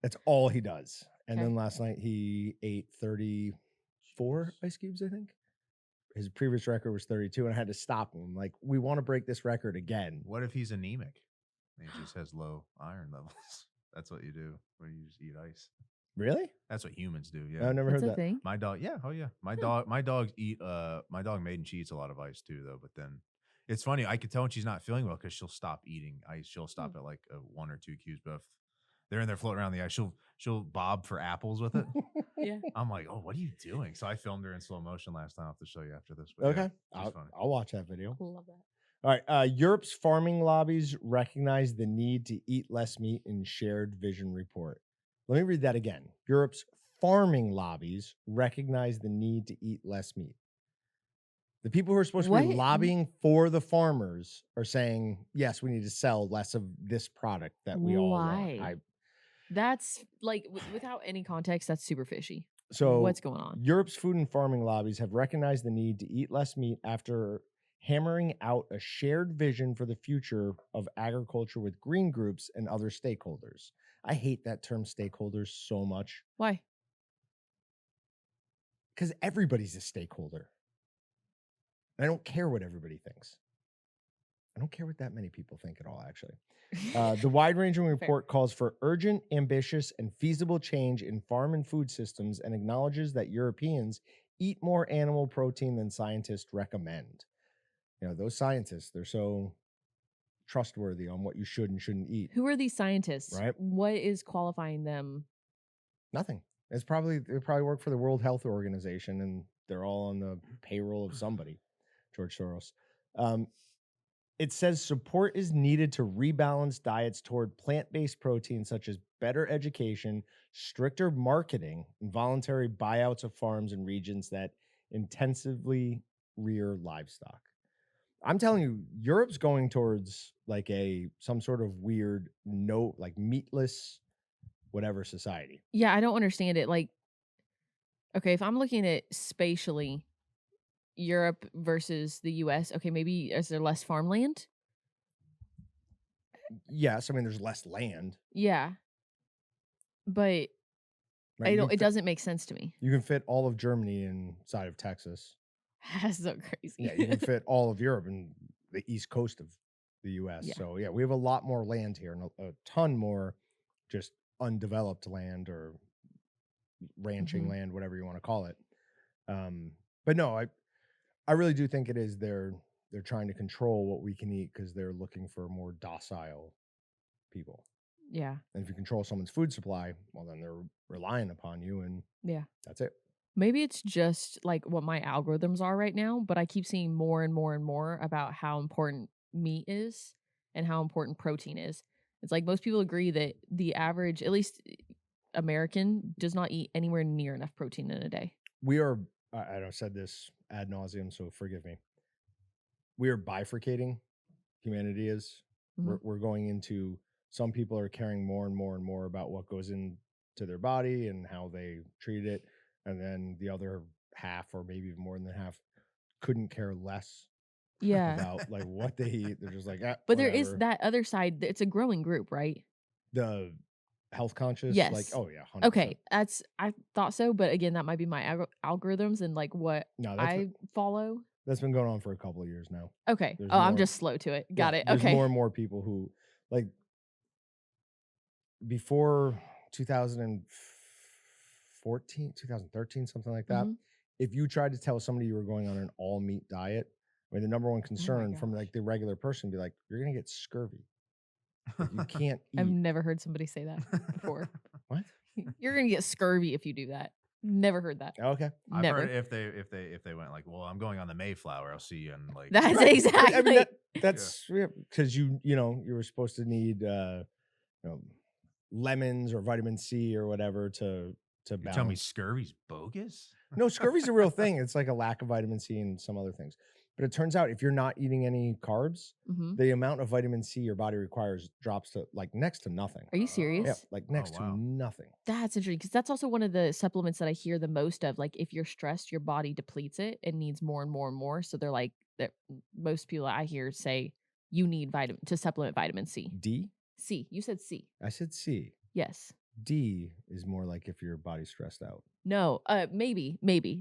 Speaker 1: That's all he does. And then last night he ate 34 ice cubes, I think. His previous record was 32, and I had to stop him. Like, we want to break this record again.
Speaker 3: What if he's anemic? And he just has low iron levels. That's what you do when you just eat ice.
Speaker 1: Really?
Speaker 3: That's what humans do. Yeah.
Speaker 1: I've never
Speaker 2: That's
Speaker 1: heard
Speaker 2: a
Speaker 1: that.
Speaker 2: thing.
Speaker 3: My dog, yeah, oh yeah. My dogs eat my dog Maiden, she eats a lot of ice too though, but then it's funny, I could tell when she's not feeling well because she'll stop eating ice. She'll stop at like 1 or 2 cubes, but if they're in there floating around the ice, she'll bob for apples with it.
Speaker 2: Yeah.
Speaker 3: I'm like, oh, what are you doing? So I filmed her in slow motion last time. I'll have to show you after this. But
Speaker 1: Okay.
Speaker 3: yeah, she's funny.
Speaker 1: I'll watch that video.
Speaker 2: Love that.
Speaker 1: All right. Europe's farming lobbies recognize the need to eat less meat in shared vision report. Let me read that again. Europe's farming lobbies recognize the need to eat less meat. The people who are supposed to be
Speaker 2: What?
Speaker 1: lobbying for the farmers are saying, yes, we need to sell less of this product that we all want.
Speaker 2: Why? That's like without any context, that's super fishy.
Speaker 1: So
Speaker 2: what's going on?
Speaker 1: Europe's food and farming lobbies have recognized the need to eat less meat after hammering out a shared vision for the future of agriculture with green groups and other stakeholders. I hate that term stakeholders so much
Speaker 2: Why?
Speaker 1: because everybody's a stakeholder. And I don't care what everybody thinks. I don't care what that many people think at all, actually. The wide-ranging report calls for urgent, ambitious, and feasible change in farm and food systems and acknowledges that Europeans eat more animal protein than scientists recommend. You know, those scientists, they're so trustworthy on what you should and shouldn't eat.
Speaker 2: Who are these scientists?
Speaker 1: Right.
Speaker 2: What is qualifying them?
Speaker 1: Nothing. They probably work for the World Health Organization, and they're all on the payroll of somebody, George Soros. It says support is needed to rebalance diets toward plant-based proteins, such as better education, stricter marketing, and voluntary buyouts of farms in regions that intensively rear livestock. I'm telling you, Europe's going towards like some sort of weird meatless whatever society.
Speaker 2: Yeah, I don't understand it. Like, okay, if I'm looking at spatially, Europe versus the US, okay, maybe is there less farmland?
Speaker 1: Yes, I mean there's less land.
Speaker 2: Yeah. But
Speaker 1: Right?
Speaker 2: it doesn't make sense to me.
Speaker 1: You can fit all of Germany inside of Texas.
Speaker 2: That's so crazy.
Speaker 1: Yeah, you can fit all of Europe in the east coast of the US.
Speaker 2: Yeah.
Speaker 1: So yeah, we have a lot more land here and a ton more just undeveloped land or ranching land, whatever you want to call it. But no, I really do think it is they're trying to control what we can eat because they're looking for more docile people.
Speaker 2: Yeah.
Speaker 1: And if you control someone's food supply, well, then they're relying upon you, and
Speaker 2: Yeah.
Speaker 1: that's it.
Speaker 2: Maybe it's just like what my algorithms are right now, but I keep seeing more and more and more about how important meat is and how important protein is. It's like most people agree that the average, at least American, does not eat anywhere near enough protein in a day.
Speaker 1: We are, I've said this ad nauseum, so forgive me. We are bifurcating. Humanity is. We're going into, some people are caring more and more and more about what goes into their body and how they treat it. And then the other half, or maybe even more than half, couldn't care less about like what they eat. They're just like,
Speaker 2: but there is that other side. It's a growing group, right?
Speaker 1: The health conscious.
Speaker 2: Yes.
Speaker 1: Like, oh yeah. 100%.
Speaker 2: Okay. I thought so. But again, that might be my algorithms and like what I follow.
Speaker 1: That's been going on for a couple of years now.
Speaker 2: Okay.
Speaker 1: There's
Speaker 2: I'm
Speaker 1: more-
Speaker 2: just slow to it. Got it.
Speaker 1: There's
Speaker 2: Okay.
Speaker 1: more and more people who, like, before 2014, 2013, something like that, if you tried to tell somebody you were going on an all meat diet, I mean, the number one concern from like the regular person would be like, you're going to get scurvy. Like, you can't eat.
Speaker 2: I've never heard somebody say that before.
Speaker 1: What?
Speaker 2: You're going to get scurvy if you do that. Never heard that.
Speaker 1: Okay.
Speaker 3: I've
Speaker 2: Never.
Speaker 3: heard if they went like, well, I'm going on the Mayflower, I'll see you in like
Speaker 2: That's
Speaker 1: Right.
Speaker 2: exactly.
Speaker 1: I mean, that's because you were supposed to need lemons or vitamin C or whatever to
Speaker 3: you
Speaker 1: balance.
Speaker 3: tell me scurvy's bogus?
Speaker 1: No, scurvy's a real thing. It's like a lack of vitamin C and some other things. But it turns out if you're not eating any carbs, the amount of vitamin C your body requires drops to like next to nothing.
Speaker 2: Are you serious?
Speaker 1: Yeah, like next
Speaker 3: wow.
Speaker 1: to nothing.
Speaker 2: That's interesting because that's also one of the supplements that I hear the most of. Like if you're stressed, your body depletes it and needs more and more and more. So they're like that. Most people I hear say you need to supplement vitamin C.
Speaker 1: D?
Speaker 2: C. You said C.
Speaker 1: I said C.
Speaker 2: Yes.
Speaker 1: D is more like if your body's stressed out.
Speaker 2: No, maybe,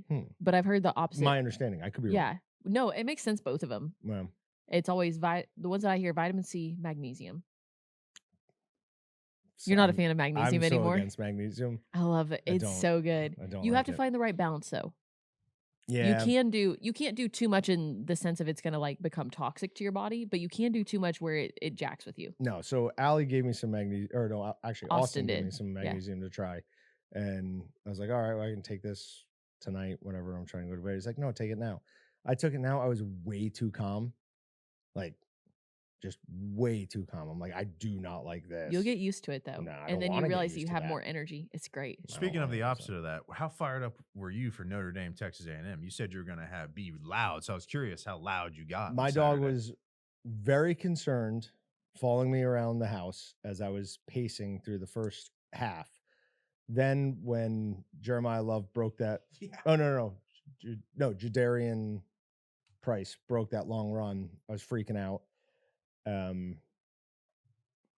Speaker 1: Hmm.
Speaker 2: but I've heard the opposite.
Speaker 1: My understanding. I could be
Speaker 2: yeah,
Speaker 1: wrong.
Speaker 2: no, it makes sense both of them.
Speaker 1: Well,
Speaker 2: It's always the ones that I hear: vitamin C, magnesium.
Speaker 1: so
Speaker 2: You're not a
Speaker 1: I'm-
Speaker 2: fan of
Speaker 1: I'm
Speaker 2: magnesium
Speaker 1: so
Speaker 2: anymore.
Speaker 1: against magnesium.
Speaker 2: I love it.
Speaker 1: I
Speaker 2: It's
Speaker 1: don't-
Speaker 2: so good.
Speaker 1: I don't
Speaker 2: You have
Speaker 1: like
Speaker 2: to
Speaker 1: it.
Speaker 2: find the right balance though.
Speaker 1: Yeah.
Speaker 2: You can't do too much in the sense of it's gonna like become toxic to your body, but you can do too much where it jacks with you.
Speaker 1: No, so Ali gave me some magnesium, or no, actually Austin
Speaker 2: Austin
Speaker 1: gave me
Speaker 2: did.
Speaker 1: some
Speaker 2: Yeah.
Speaker 1: magnesium to try, and I was like, all right, well, I can take this tonight, whenever I'm trying to go to bed. He's like, no, take it now. I took it now. I was way too calm, like just way too calm. I'm like, I do not like this.
Speaker 2: You'll get used to it though,
Speaker 1: No, I don't
Speaker 2: and then you
Speaker 1: wanna get
Speaker 2: realize that
Speaker 1: used
Speaker 2: you
Speaker 1: to
Speaker 2: have
Speaker 1: that.
Speaker 2: more energy. It's great.
Speaker 1: I don't
Speaker 3: Speaking of
Speaker 1: wanna
Speaker 3: the
Speaker 1: do
Speaker 3: opposite
Speaker 1: so.
Speaker 3: of that, how fired up were you for Notre Dame, Texas A&M? You said you were going to be loud, so I was curious how loud you got.
Speaker 1: My
Speaker 3: on
Speaker 1: dog
Speaker 3: Saturday.
Speaker 1: was very concerned, following me around the house as I was pacing through the first half. Then when Jeremiah Love broke that,
Speaker 3: Yeah.
Speaker 1: oh no, Jadarian Price broke that long run, I was freaking out.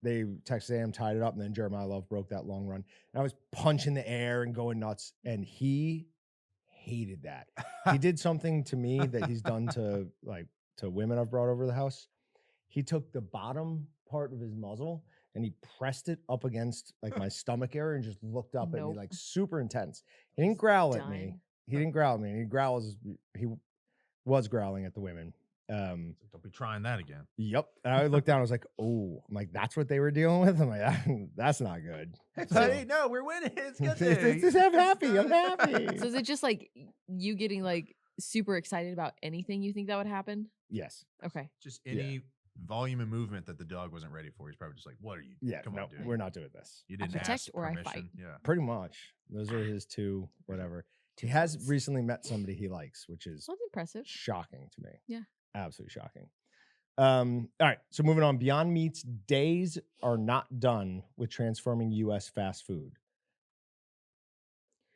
Speaker 1: They Texas A&M tied it up, and then Jeremiah Love broke that long run. And I was punching the air and going nuts, and he hated that. He did something to me that he's done to women I've brought over the house. He took the bottom part of his muzzle and he pressed it up against like my stomach area and just looked up at me
Speaker 2: Nope.
Speaker 1: like super intense. He didn't
Speaker 2: He's
Speaker 1: growl at me.
Speaker 2: done.
Speaker 1: He didn't growl at me. He was growling at the women.
Speaker 3: Don't be trying that again.
Speaker 1: Yep. And I looked down. I was like, "Oh, I'm like, that's what they were dealing with." I'm like, "That's not good."
Speaker 3: Hey, no, we're winning. It's good.
Speaker 1: I'm happy. I'm happy.
Speaker 2: So is it just like you getting like super excited about anything you think that would happen?
Speaker 1: Yes.
Speaker 2: Okay.
Speaker 3: Just any volume and movement that the dog wasn't ready for. He's probably just like, "What are you?
Speaker 1: Yeah.
Speaker 3: Come
Speaker 1: no,
Speaker 3: on, dude.
Speaker 1: we're not doing this.
Speaker 3: You didn't
Speaker 2: protect
Speaker 3: ask
Speaker 2: or I
Speaker 3: permission."
Speaker 2: fight.
Speaker 3: Yeah.
Speaker 1: Pretty much. Those are his two, whatever. He
Speaker 2: Two
Speaker 1: has
Speaker 2: votes.
Speaker 1: recently met somebody he likes, which is
Speaker 2: Well, that's impressive.
Speaker 1: shocking to me.
Speaker 2: Yeah.
Speaker 1: Absolutely shocking. All right. So moving on. Beyond Meat's days are not done with transforming U.S. fast food.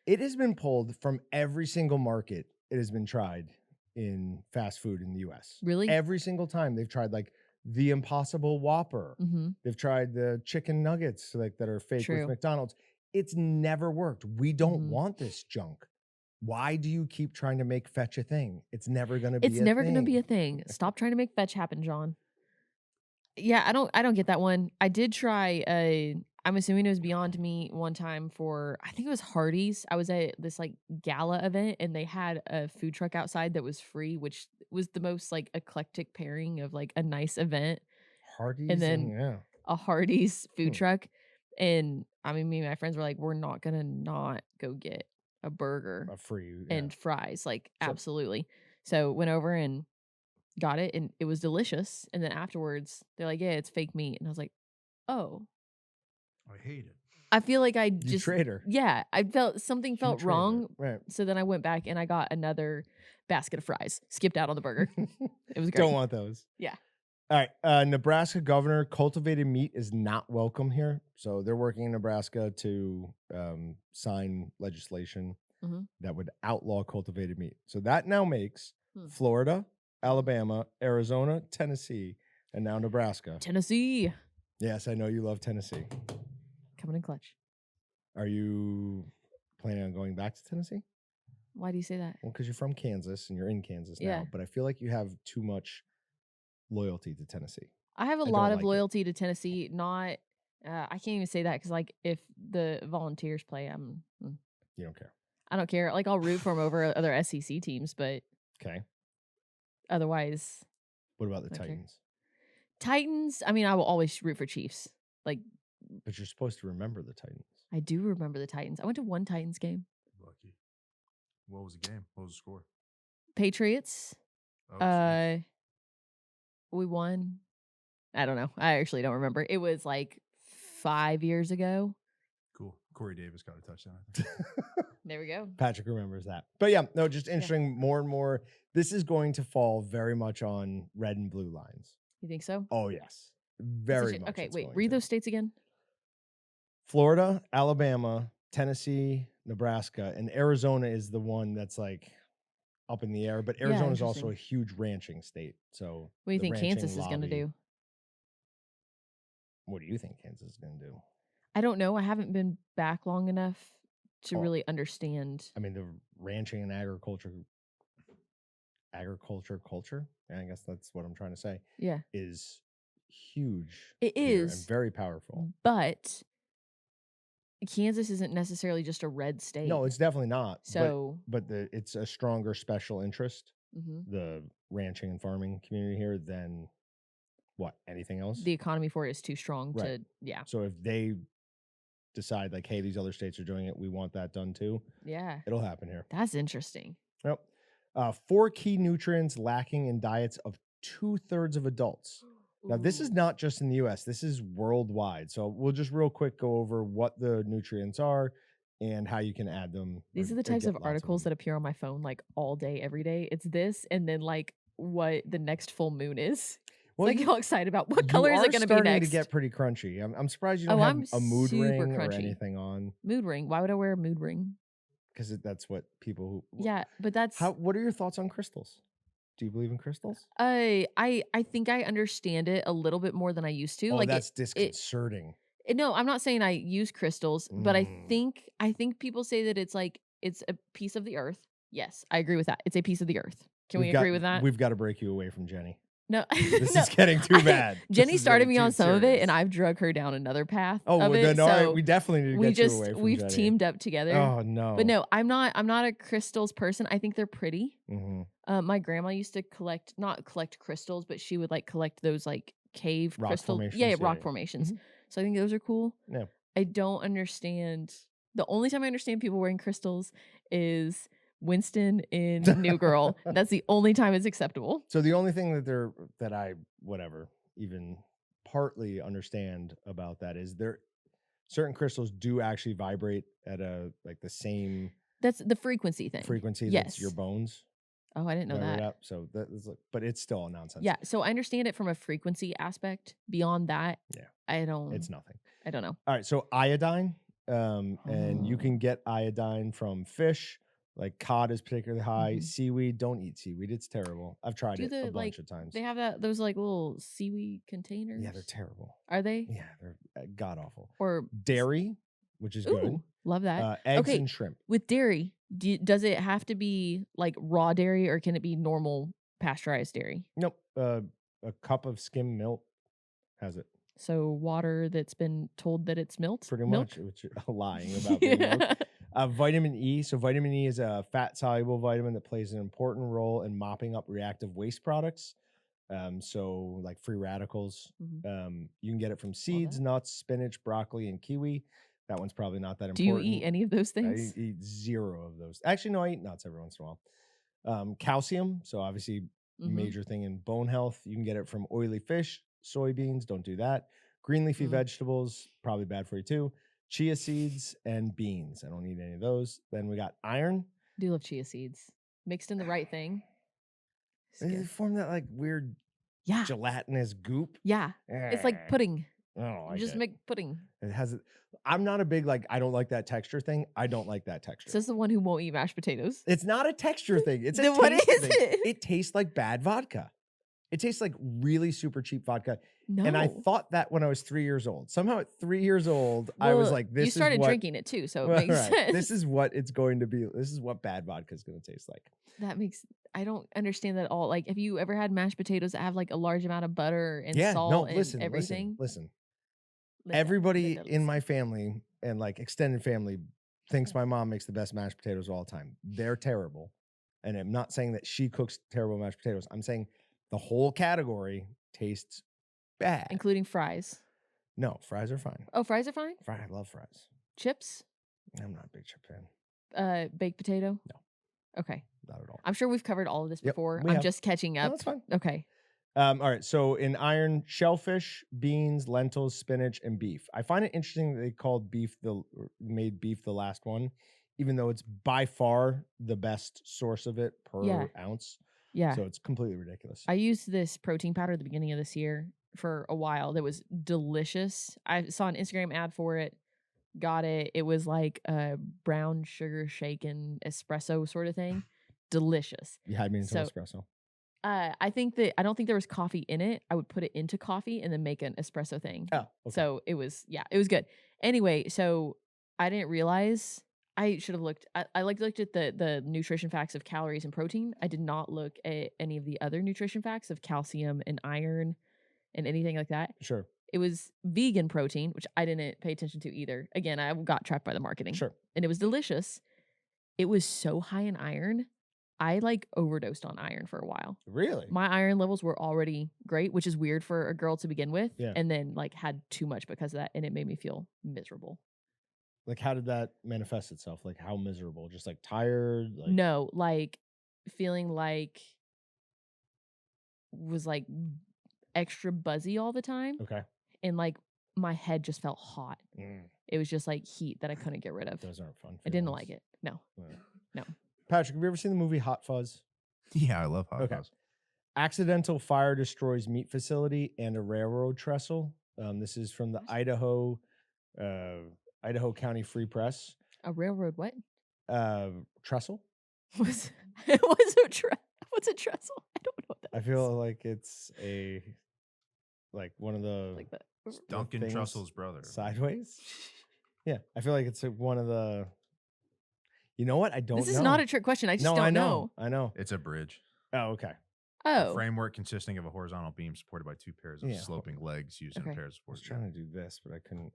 Speaker 1: It has been pulled from every single market it has been tried in fast food in the U.S.
Speaker 2: Really?
Speaker 1: Every single time they've tried like the Impossible Whopper.
Speaker 2: Mm-hmm.
Speaker 1: They've tried the chicken nuggets like that are fake
Speaker 2: True.
Speaker 1: with McDonald's. It's never worked. We don't
Speaker 2: Mhm.
Speaker 1: want this junk. Why do you keep trying to make fetch a thing? It's never going to be
Speaker 2: It's
Speaker 1: a
Speaker 2: never
Speaker 1: thing.
Speaker 2: going to be a thing. Stop trying to make fetch happen, John. Yeah, I don't get that one. I did try I'm assuming it was Beyond Meat one time for I think it was Hardee's. I was at this like gala event and they had a food truck outside that was free, which was the most like eclectic pairing of like a nice event
Speaker 1: Hardee's
Speaker 2: and then
Speaker 1: yeah.
Speaker 2: a Hardee's food
Speaker 1: Hmm.
Speaker 2: truck. And I mean, me and my friends were like, we're not gonna not go get a burger
Speaker 1: A free
Speaker 2: and fries, like
Speaker 1: Sure.
Speaker 2: absolutely. So went over and got it, and it was delicious. And then afterwards, they're like, "Yeah, it's fake meat," and I was like, "Oh."
Speaker 3: I hate it.
Speaker 2: I feel like I
Speaker 1: You
Speaker 2: just
Speaker 1: traitor.
Speaker 2: yeah, I felt something
Speaker 1: You
Speaker 2: felt
Speaker 1: traitor.
Speaker 2: wrong.
Speaker 1: Right.
Speaker 2: So then I went back and I got another basket of fries. Skipped out on the burger. It was great.
Speaker 1: Don't want those.
Speaker 2: Yeah.
Speaker 1: All right. Nebraska governor, cultivated meat is not welcome here. So they're working in Nebraska to sign legislation
Speaker 2: Mhm.
Speaker 1: that would outlaw cultivated meat. So that now makes
Speaker 2: Hmm.
Speaker 1: Florida, Alabama, Arizona, Tennessee, and now Nebraska.
Speaker 2: Tennessee
Speaker 1: Yes, I know you love Tennessee.
Speaker 2: coming in clutch.
Speaker 1: Are you planning on going back to Tennessee?
Speaker 2: Why do you say that?
Speaker 1: Well, because you're from Kansas and you're in Kansas
Speaker 2: Yeah.
Speaker 1: now, but I feel like you have too much loyalty to Tennessee.
Speaker 2: I have a
Speaker 1: I
Speaker 2: lot
Speaker 1: don't
Speaker 2: of
Speaker 1: like it.
Speaker 2: loyalty to Tennessee. Not, I can't even say that because like if the Volunteers play,
Speaker 1: You don't care.
Speaker 2: I don't care. Like I'll root for them over other SEC teams, but
Speaker 1: Okay.
Speaker 2: otherwise,
Speaker 1: What about the
Speaker 2: Okay.
Speaker 1: Titans?
Speaker 2: Titans. I mean, I will always root for Chiefs. Like
Speaker 1: But you're supposed to remember the Titans.
Speaker 2: I do remember the Titans. I went to one Titans game.
Speaker 3: Lucky. What was the game? What was the score?
Speaker 2: Patriots.
Speaker 3: Oh, jeez.
Speaker 2: We won. I don't know. I actually don't remember. It was like 5 years ago.
Speaker 3: Cool. Corey Davis got a touchdown. I think.
Speaker 2: There we go.
Speaker 1: Patrick remembers that. But yeah, no, just interesting. More and more. This is going to fall very much on red and blue lines.
Speaker 2: You think so?
Speaker 1: Oh, yes.
Speaker 2: Is
Speaker 1: Very
Speaker 2: it-
Speaker 1: much.
Speaker 2: Okay,
Speaker 1: it's
Speaker 2: wait.
Speaker 1: going
Speaker 2: Read
Speaker 1: to.
Speaker 2: those states again.
Speaker 1: Florida, Alabama, Tennessee, Nebraska, and Arizona is the one that's like up in the air. But
Speaker 2: Yeah,
Speaker 1: Arizona is also a
Speaker 2: interesting.
Speaker 1: huge ranching state. So
Speaker 2: What do you
Speaker 1: the
Speaker 2: think
Speaker 1: ranching
Speaker 2: Kansas is going to
Speaker 1: lobby-
Speaker 2: do?
Speaker 1: What do you think Kansas is going to do?
Speaker 2: I don't know. I haven't been back long enough to
Speaker 1: Oh.
Speaker 2: really understand.
Speaker 1: I mean, the ranching and agriculture culture, and I guess that's what I'm trying to say,
Speaker 2: Yeah,
Speaker 1: is huge
Speaker 2: it
Speaker 1: here and
Speaker 2: is,
Speaker 1: very powerful.
Speaker 2: but Kansas isn't necessarily just a red state.
Speaker 1: No, it's definitely not.
Speaker 2: So,
Speaker 1: but it's a stronger special interest,
Speaker 2: mhm.
Speaker 1: the ranching and farming community here, than what anything else.
Speaker 2: The economy for it is too strong
Speaker 1: Right.
Speaker 2: to, yeah.
Speaker 1: So if they decide like, hey, these other states are doing it, we want that done too,
Speaker 2: Yeah.
Speaker 1: it'll happen here.
Speaker 2: That's interesting.
Speaker 1: Yep. 4 key nutrients lacking in diets of 2/3 of adults. Now, this is
Speaker 2: Ooh.
Speaker 1: not just in the US, this is worldwide. So we'll just real quick go over what the nutrients are and how you can add them.
Speaker 2: These are the types of articles that appear on my phone like all day, every day. It's this and then like what the next full moon is.
Speaker 1: Well,
Speaker 2: Like
Speaker 1: you-
Speaker 2: all excited about what
Speaker 1: you
Speaker 2: color is
Speaker 1: are
Speaker 2: it going to be
Speaker 1: starting
Speaker 2: next?
Speaker 1: to get pretty crunchy. I'm surprised you don't
Speaker 2: Oh,
Speaker 1: have
Speaker 2: I'm
Speaker 1: a mood
Speaker 2: super
Speaker 1: ring or
Speaker 2: crunchy.
Speaker 1: anything on,
Speaker 2: Mood ring. Why would I wear a mood ring?
Speaker 1: because that's what people who.
Speaker 2: Yeah, but that's
Speaker 1: What are your thoughts on crystals? Do you believe in crystals?
Speaker 2: I think I understand it a little bit more than I used to.
Speaker 1: Oh,
Speaker 2: Like
Speaker 1: that's disconcerting.
Speaker 2: no, I'm not saying I use crystals, but I
Speaker 1: Mm.
Speaker 2: think people say that it's like it's a piece of the earth. Yes, I agree with that. It's a piece of the earth. Can we agree with that?
Speaker 1: We've got to break you away from Jenny.
Speaker 2: No,
Speaker 1: This
Speaker 2: no.
Speaker 1: is getting too bad.
Speaker 2: Jenny
Speaker 1: This is
Speaker 2: started
Speaker 1: getting
Speaker 2: me on
Speaker 1: too
Speaker 2: some of it,
Speaker 1: serious.
Speaker 2: and I've drug her down another path.
Speaker 1: Oh,
Speaker 2: of
Speaker 1: well,
Speaker 2: it,
Speaker 1: then all right,
Speaker 2: so
Speaker 1: we definitely need to get you away from
Speaker 2: we've
Speaker 1: Jenny.
Speaker 2: teamed up together.
Speaker 1: Oh no!
Speaker 2: But no, I'm not a crystals person. I think they're pretty.
Speaker 1: Mhm.
Speaker 2: My grandma used to not collect crystals, but she would like collect those like cave
Speaker 1: Rock
Speaker 2: crystal,
Speaker 1: formations,
Speaker 2: yeah,
Speaker 1: yeah,
Speaker 2: rock
Speaker 1: yeah.
Speaker 2: formations.
Speaker 1: Mhm.
Speaker 2: So I think those are cool.
Speaker 1: Yeah.
Speaker 2: I don't understand. The only time I understand people wearing crystals is Winston in New Girl. That's the only time it's acceptable.
Speaker 1: So the only thing that I even partly understand about that is certain crystals do actually vibrate at a like the same
Speaker 2: That's the frequency thing.
Speaker 1: frequency
Speaker 2: Yes.
Speaker 1: that's your bones.
Speaker 2: Oh, I didn't know
Speaker 1: vibrate
Speaker 2: that.
Speaker 1: Up. So but it's still a nonsense.
Speaker 2: Yeah, so I understand it from a frequency aspect. Beyond that,
Speaker 1: Yeah.
Speaker 2: It's
Speaker 1: nothing.
Speaker 2: I don't know.
Speaker 1: All right, so iodine, and you
Speaker 2: Oh.
Speaker 1: can get iodine from fish. Like cod is particularly high.
Speaker 2: Mhm.
Speaker 1: Seaweed, don't eat seaweed. It's terrible. I've tried
Speaker 2: Do
Speaker 1: it a
Speaker 2: the
Speaker 1: bunch of times.
Speaker 2: they have those like little seaweed containers?
Speaker 1: Yeah, they're terrible.
Speaker 2: Are they?
Speaker 1: Yeah, they're god awful.
Speaker 2: Or
Speaker 1: Dairy, which is good.
Speaker 2: ooh, love that.
Speaker 1: Eggs
Speaker 2: Okay.
Speaker 1: and shrimp.
Speaker 2: With dairy, does it have to be like raw dairy or can it be normal pasteurized dairy?
Speaker 1: Nope. A cup of skim milk has it.
Speaker 2: So water that's been told that it's milk?
Speaker 1: Pretty much, which lying about being milk. Vitamin E. So vitamin E is a fat-soluble vitamin that plays an important role in mopping up reactive waste products. So like free radicals.
Speaker 2: Mhm.
Speaker 1: You can get it from seeds, nuts, spinach, broccoli, and kiwi. That one's probably not that
Speaker 2: Do you
Speaker 1: important.
Speaker 2: eat any of those
Speaker 1: I
Speaker 2: things?
Speaker 1: eat 0 of those. Actually, no, I eat nuts every once in a while. Calcium. So obviously,
Speaker 2: Mhm.
Speaker 1: major thing in bone health. You can get it from oily fish, soybeans. Don't do that. Green leafy vegetables, probably bad for you too. Chia seeds and beans. I don't eat any of those. Then we got iron.
Speaker 2: Do love chia seeds. Mixed in the right thing. It's
Speaker 1: They
Speaker 2: good.
Speaker 1: form that like weird
Speaker 2: Yeah.
Speaker 1: gelatinous goop.
Speaker 2: Yeah. It's like pudding.
Speaker 1: I don't
Speaker 2: You
Speaker 1: like
Speaker 2: just
Speaker 1: it.
Speaker 2: make pudding.
Speaker 1: It has. I'm not a big like. I don't like that texture thing. I don't like that texture.
Speaker 2: Says the one who won't eat mashed potatoes.
Speaker 1: It's not a texture thing. It's a
Speaker 2: Then what
Speaker 1: taste
Speaker 2: is
Speaker 1: thing.
Speaker 2: it?
Speaker 1: It tastes like bad vodka. It tastes like really super cheap vodka.
Speaker 2: No.
Speaker 1: And I thought that when I was 3 years old. Somehow at 3 years old, I was
Speaker 2: Well,
Speaker 1: like, this
Speaker 2: you started
Speaker 1: is what,
Speaker 2: drinking it too, so it
Speaker 1: well,
Speaker 2: makes
Speaker 1: right.
Speaker 2: sense.
Speaker 1: This is what it's going to be. This is what bad vodka is going to taste like.
Speaker 2: I don't understand that at all. Like, have you ever had mashed potatoes that have like a large amount of butter and
Speaker 1: Yeah,
Speaker 2: salt
Speaker 1: no,
Speaker 2: and
Speaker 1: listen,
Speaker 2: everything?
Speaker 1: listen.
Speaker 2: Listen,
Speaker 1: Everybody
Speaker 2: listen,
Speaker 1: in my
Speaker 2: listen.
Speaker 1: family and like extended family thinks my mom makes the best mashed potatoes of all time. They're terrible. And I'm not saying that she cooks terrible mashed potatoes. I'm saying the whole category tastes bad.
Speaker 2: Including fries.
Speaker 1: No, fries are fine.
Speaker 2: Oh, fries are fine?
Speaker 1: I love fries.
Speaker 2: Chips?
Speaker 1: I'm not a big chip fan.
Speaker 2: Baked potato?
Speaker 1: No.
Speaker 2: Okay.
Speaker 1: Not at all.
Speaker 2: I'm sure we've covered all of this
Speaker 1: Yep,
Speaker 2: before.
Speaker 1: we
Speaker 2: I'm
Speaker 1: have.
Speaker 2: just catching
Speaker 1: No,
Speaker 2: up.
Speaker 1: that's fine.
Speaker 2: Okay.
Speaker 1: All right. So in iron, shellfish, beans, lentils, spinach, and beef. I find it interesting that they called made beef the last one, even though it's by far the best source of it per ounce.
Speaker 2: Yeah.
Speaker 1: So it's completely ridiculous.
Speaker 2: I used this protein powder at the beginning of this year for a while that was delicious. I saw an Instagram ad for it, got it. It was like a brown sugar shaken espresso sort of thing. Delicious.
Speaker 1: You had me into
Speaker 2: So-
Speaker 1: espresso.
Speaker 2: I don't think there was coffee in it. I would put it into coffee and then make an espresso thing.
Speaker 1: Oh, okay.
Speaker 2: So it was good. Anyway, so I didn't realize I should have looked. I looked at the nutrition facts of calories and protein. I did not look at any of the other nutrition facts of calcium and iron and anything like that.
Speaker 1: Sure.
Speaker 2: It was vegan protein, which I didn't pay attention to either. Again, I got trapped by the marketing.
Speaker 1: Sure.
Speaker 2: And it was delicious. It was so high in iron. I like overdosed on iron for a while.
Speaker 1: Really?
Speaker 2: My iron levels were already great, which is weird for a girl to begin with.
Speaker 1: Yeah.
Speaker 2: And then like had too much because of that. And it made me feel miserable.
Speaker 1: Like, how did that manifest itself? Like, how miserable? Just like tired? Like,
Speaker 2: No, like feeling like was like extra buzzy all the time.
Speaker 1: Okay.
Speaker 2: And like my head just felt hot. It was just like heat that I couldn't get rid of.
Speaker 1: Those aren't fun.
Speaker 2: I didn't
Speaker 1: feelings.
Speaker 2: like it. No.
Speaker 1: Yeah.
Speaker 2: No.
Speaker 1: Patrick, have you ever seen the movie Hot Fuzz?
Speaker 3: Yeah, I love hot
Speaker 1: Okay.
Speaker 3: fuzz.
Speaker 1: Accidental fire destroys meat facility and a railroad trestle. This is from the Idaho County Free Press.
Speaker 2: A railroad what?
Speaker 1: Trestle.
Speaker 2: What's a trestle? I don't know what that
Speaker 1: I
Speaker 2: is.
Speaker 1: feel like it's one of the
Speaker 2: like that.
Speaker 3: It's Duncan
Speaker 1: things
Speaker 3: Trussell's brother.
Speaker 1: sideways. Yeah, I feel like it's one of the. You know what? I don't.
Speaker 2: This is
Speaker 1: know.
Speaker 2: not a trick question. I just don't know.
Speaker 1: I know.
Speaker 3: It's a bridge.
Speaker 1: Oh, okay.
Speaker 3: A
Speaker 2: Oh.
Speaker 3: framework consisting of a horizontal beam supported by two pairs of
Speaker 1: Yeah.
Speaker 3: sloping legs used in
Speaker 2: Okay.
Speaker 3: a pair of
Speaker 1: I
Speaker 3: support.
Speaker 1: was trying to do this, but I couldn't.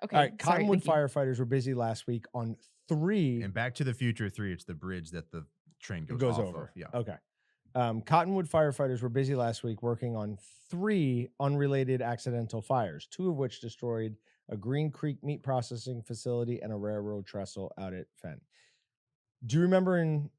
Speaker 2: Okay.
Speaker 1: All right,
Speaker 2: sorry,
Speaker 1: Cottonwood
Speaker 2: thank you.
Speaker 1: firefighters were busy last week on 3.
Speaker 3: In Back to the Future 3, it's the bridge that the train goes,
Speaker 1: goes
Speaker 3: off
Speaker 1: over.
Speaker 3: of. Yeah.
Speaker 1: Okay. Cottonwood firefighters were busy last week working on 3 unrelated accidental fires, 2 of which destroyed a Green Creek meat processing facility and a railroad trestle out at Fenn. Do you remember in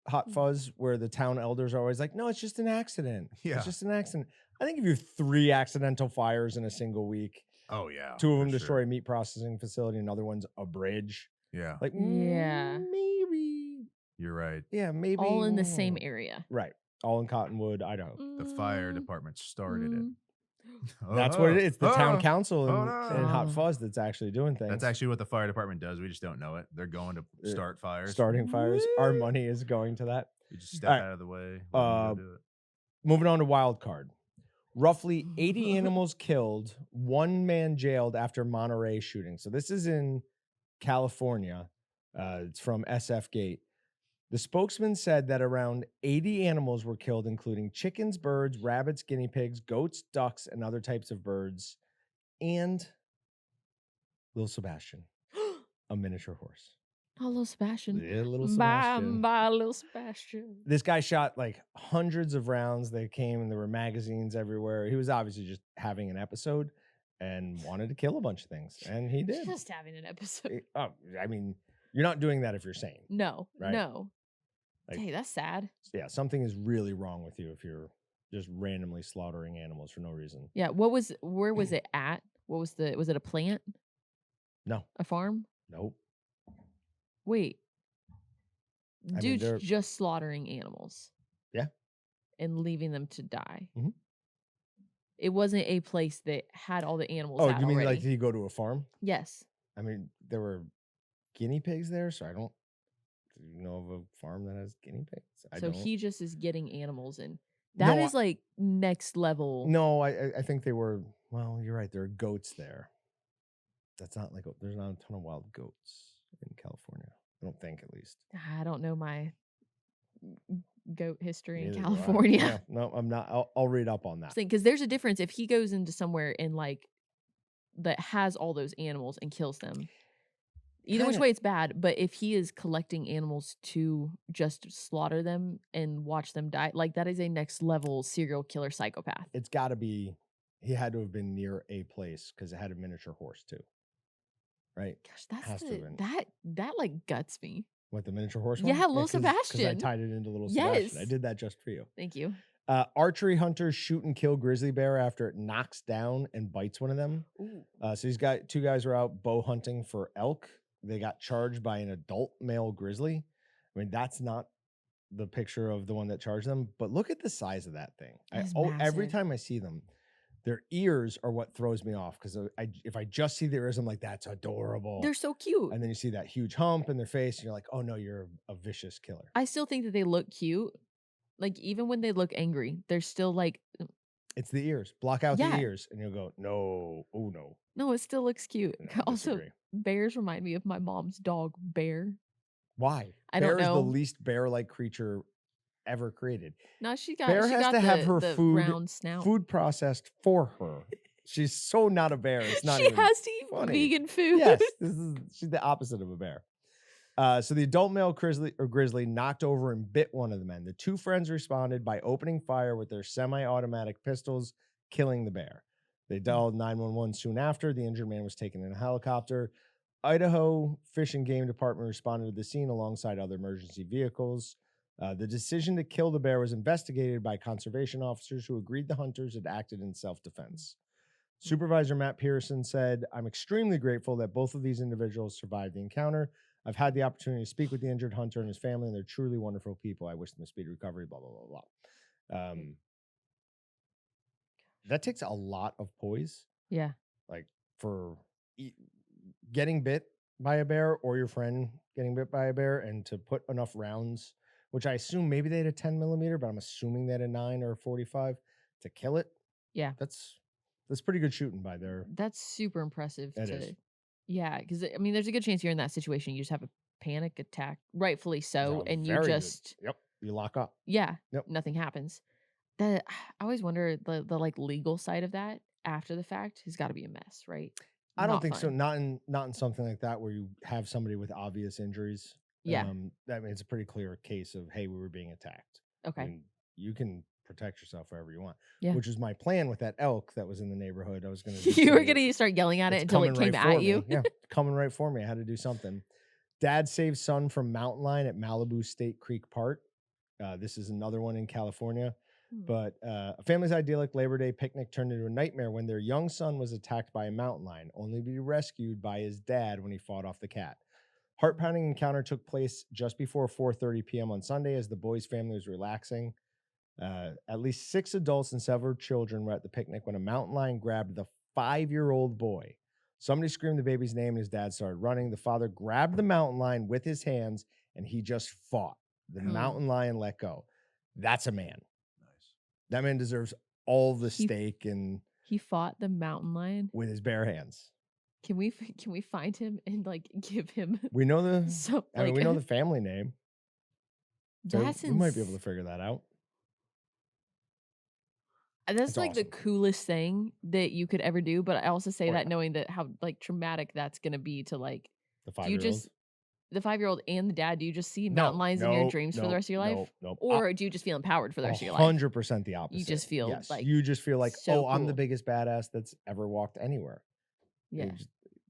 Speaker 1: Hot Fuzz where the town elders are always like, no, it's just an accident.
Speaker 3: Yeah.
Speaker 1: It's just an accident. I think if you have 3 accidental fires in a single week,
Speaker 3: Oh, yeah.
Speaker 1: 2 of them
Speaker 3: for
Speaker 1: destroy a
Speaker 3: sure.
Speaker 1: meat processing facility, another one's a bridge.
Speaker 3: Yeah.
Speaker 1: Like,
Speaker 2: Yeah.
Speaker 1: maybe.
Speaker 3: You're right.
Speaker 1: Yeah, maybe.
Speaker 2: All in the same area.
Speaker 1: Right. All in Cottonwood, Idaho.
Speaker 3: The fire
Speaker 2: Mm,
Speaker 3: department started it.
Speaker 1: That's what it is. It's the town council in
Speaker 3: no.
Speaker 1: Hot Fuzz that's actually doing things.
Speaker 3: That's actually what the fire department does. We just don't know it. They're going to start fires.
Speaker 1: starting fires. Our money is going to that.
Speaker 3: We just step
Speaker 1: All right.
Speaker 3: out of the way. let them go do it.
Speaker 1: Moving on to wild card. Roughly 80 animals killed, 1 man jailed after Monterey shooting. So this is in California. It's from SF Gate. The spokesman said that around 80 animals were killed, including chickens, birds, rabbits, guinea pigs, goats, ducks, and other types of birds, and little Sebastian, a miniature horse.
Speaker 2: Oh, little Sebastian.
Speaker 1: Yeah, little Sebastian.
Speaker 2: Bye, little Sebastian.
Speaker 1: This guy shot like hundreds of rounds. They came and there were magazines everywhere. He was obviously just having an episode and wanted to kill a bunch of things. And he did.
Speaker 2: Just having an episode.
Speaker 1: Oh, I mean, you're not doing that if you're sane.
Speaker 2: No,
Speaker 1: Right.
Speaker 2: no.
Speaker 1: Like-
Speaker 2: Hey, that's sad.
Speaker 1: Yeah, something is really wrong with you if you're just randomly slaughtering animals for no reason.
Speaker 2: Yeah. Where was it at? Was it a plant?
Speaker 1: No.
Speaker 2: A farm?
Speaker 1: Nope.
Speaker 2: Wait.
Speaker 1: mean,
Speaker 2: Dude's
Speaker 1: they're-
Speaker 2: just slaughtering animals.
Speaker 1: Yeah.
Speaker 2: And leaving them to die.
Speaker 1: Mhm.
Speaker 2: It wasn't a place that had all the animals
Speaker 1: Oh,
Speaker 2: out
Speaker 1: you mean
Speaker 2: already.
Speaker 1: like did you go to a farm?
Speaker 2: Yes.
Speaker 1: I mean, there were guinea pigs there, so I don't. Do you know of a farm that has guinea pigs? I
Speaker 2: So
Speaker 1: don't.
Speaker 2: he just is getting animals and
Speaker 1: No,
Speaker 2: that is like next level.
Speaker 1: No, I think they were. Well, you're right. There are goats there. That's not like there's not a ton of wild goats in California. I don't think, at least.
Speaker 2: I don't know my goat history in
Speaker 1: Neither do I.
Speaker 2: California.
Speaker 1: Yeah, no, I'm not. I'll read up on that.
Speaker 2: Because there's a difference if he goes into somewhere and like that has all those animals and kills them. Either which
Speaker 1: Kinda-
Speaker 2: way it's bad, but if he is collecting animals to just slaughter them and watch them die, like that is a next level serial killer psychopath.
Speaker 1: It's got to be. He had to have been near a place because it had a miniature horse too. Right?
Speaker 2: Gosh,
Speaker 1: Has
Speaker 2: that's
Speaker 1: to have been.
Speaker 2: that like guts me.
Speaker 1: What, the miniature horse?
Speaker 2: Yeah,
Speaker 1: one?
Speaker 2: little
Speaker 1: Because I
Speaker 2: Sebastian.
Speaker 1: tied it into little Sebastian. I
Speaker 2: Yes.
Speaker 1: did that just for you.
Speaker 2: Thank you.
Speaker 1: Archery hunters shoot and kill grizzly bear after it knocks down and bites one of them. So he's got 2 guys were out bow hunting for elk. They got charged by an adult male grizzly. I mean, that's not the picture of the one that charged them, but look at the size of that thing.
Speaker 2: It's
Speaker 1: Every
Speaker 2: massive.
Speaker 1: time I see them, their ears are what throws me off because if I just see their ears, I'm like, that's adorable.
Speaker 2: They're so cute.
Speaker 1: And then you see that huge hump in their face, and you're like, oh no, you're a vicious killer.
Speaker 2: I still think that they look cute, Like, even when they look angry, they're still like,
Speaker 1: It's the ears. Block out the
Speaker 2: Yeah.
Speaker 1: ears, and you'll go, no, oh no.
Speaker 2: no, it still looks cute.
Speaker 1: No, I
Speaker 2: Also,
Speaker 1: disagree.
Speaker 2: bears remind me of my mom's dog, Bear.
Speaker 1: Why?
Speaker 2: I don't
Speaker 1: Bear is the
Speaker 2: know.
Speaker 1: least bear-like creature ever created.
Speaker 2: No, she
Speaker 1: Bear has
Speaker 2: got
Speaker 1: to have her
Speaker 2: the
Speaker 1: food
Speaker 2: round snout.
Speaker 1: processed for her. She's so not a bear. It's not
Speaker 2: She
Speaker 1: even
Speaker 2: has to eat
Speaker 1: funny.
Speaker 2: vegan food.
Speaker 1: Yes, she's the opposite of a bear. So the adult male grizzly knocked over and bit one of the men. The two friends responded by opening fire with their semi-automatic pistols, killing the bear. They dialed 911 soon after. The injured man was taken in a helicopter. Idaho Fish and Game Department responded to the scene alongside other emergency vehicles. The decision to kill the bear was investigated by conservation officers who agreed the hunters had acted in self-defense. Supervisor Matt Pearson said, "I'm extremely grateful that both of these individuals survived the encounter. I've had the opportunity to speak with the injured hunter and his family, and they're truly wonderful people. I wish them a speedy recovery, blah, blah, blah, blah." That takes a lot of poise,
Speaker 2: Yeah.
Speaker 1: like for getting bit by a bear or your friend getting bit by a bear, and to put enough rounds, which I assume maybe they had a 10 millimeter, but I'm assuming they had a 9 or a 45 to kill it.
Speaker 2: Yeah.
Speaker 1: That's pretty good shooting by their.
Speaker 2: That's super impressive.
Speaker 1: That is.
Speaker 2: Yeah, because I mean, there's a good chance you're in that situation. You just have a panic attack, rightfully so,
Speaker 1: It's a
Speaker 2: and you
Speaker 1: very good-
Speaker 2: just
Speaker 1: Yep, you lock up.
Speaker 2: yeah,
Speaker 1: Yep.
Speaker 2: nothing happens. That I always wonder the like legal side of that after the fact has got to be a mess, right?
Speaker 1: I don't
Speaker 2: Not
Speaker 1: think so.
Speaker 2: fun.
Speaker 1: Not in something like that where you have somebody with obvious injuries.
Speaker 2: Yeah.
Speaker 1: I mean, it's a pretty clear case of, hey, we were being attacked.
Speaker 2: Okay.
Speaker 1: I mean, you can protect yourself wherever you want.
Speaker 2: Yeah.
Speaker 1: Which was my plan with that elk that was in the neighborhood. I was going
Speaker 2: You were gonna start yelling at it until it came at you.
Speaker 1: Yeah, coming right for me. I had to do something. Dad saved son from mountain lion at Malibu State Creek Park. This is another one in California. But a family's idyllic Labor Day picnic turned into a nightmare when their young son was attacked by a mountain lion, only to be rescued by his dad when he fought off the cat. Heart-pounding encounter took place just before 4:30 p.m. on Sunday as the boy's family was relaxing. At least 6 adults and several children were at the picnic when a mountain lion grabbed the 5-year-old boy. Somebody screamed the baby's name and his dad started running. The father grabbed the mountain lion with his hands and he just fought. The mountain lion let go. That's a man. That man deserves all the steak and
Speaker 2: He fought the mountain lion
Speaker 1: with his bare hands.
Speaker 2: Can we find him and like give him?
Speaker 1: We know the.
Speaker 2: So,
Speaker 1: I mean, we know the family name. So
Speaker 2: That's
Speaker 1: we might be able to figure that out.
Speaker 2: That's
Speaker 1: It's
Speaker 2: like the
Speaker 1: awesome.
Speaker 2: coolest thing that you could ever do. But I also say
Speaker 1: Oh,
Speaker 2: that
Speaker 1: yeah.
Speaker 2: knowing that how like traumatic that's gonna be to like
Speaker 1: The
Speaker 2: do you
Speaker 1: 5-year-old.
Speaker 2: just the 5-year-old and the dad, do you just see mountain lions in your dreams for the rest of your life?
Speaker 1: Nope.
Speaker 2: Or do you just feel empowered for the rest of your life?
Speaker 1: 100% the opposite.
Speaker 2: You just feel
Speaker 1: Yes.
Speaker 2: like
Speaker 1: you just feel like,
Speaker 2: so
Speaker 1: oh, I'm the
Speaker 2: cool.
Speaker 1: biggest badass that's ever walked anywhere.
Speaker 2: Yeah.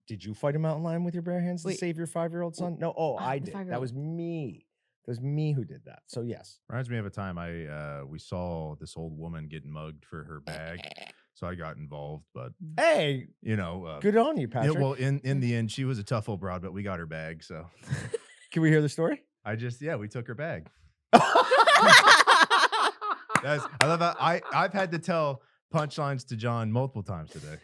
Speaker 1: Did you fight a mountain lion with your bare hands to
Speaker 2: Wait.
Speaker 1: save your 5-year-old son? No. Oh, I
Speaker 2: the
Speaker 1: did. That
Speaker 2: 5-year-old.
Speaker 1: was me. That was me who did that. So yes.
Speaker 3: Reminds me of a time we saw this old woman get mugged for her bag, so I got involved. But
Speaker 1: Hey,
Speaker 3: you know,
Speaker 1: good on you,
Speaker 3: yeah,
Speaker 1: Patrick.
Speaker 3: well, in the end, she was a tough old broad, but we got her bag. So
Speaker 1: Can we hear the story?
Speaker 3: we took her bag. I love how I've had to tell punchlines to John multiple times today.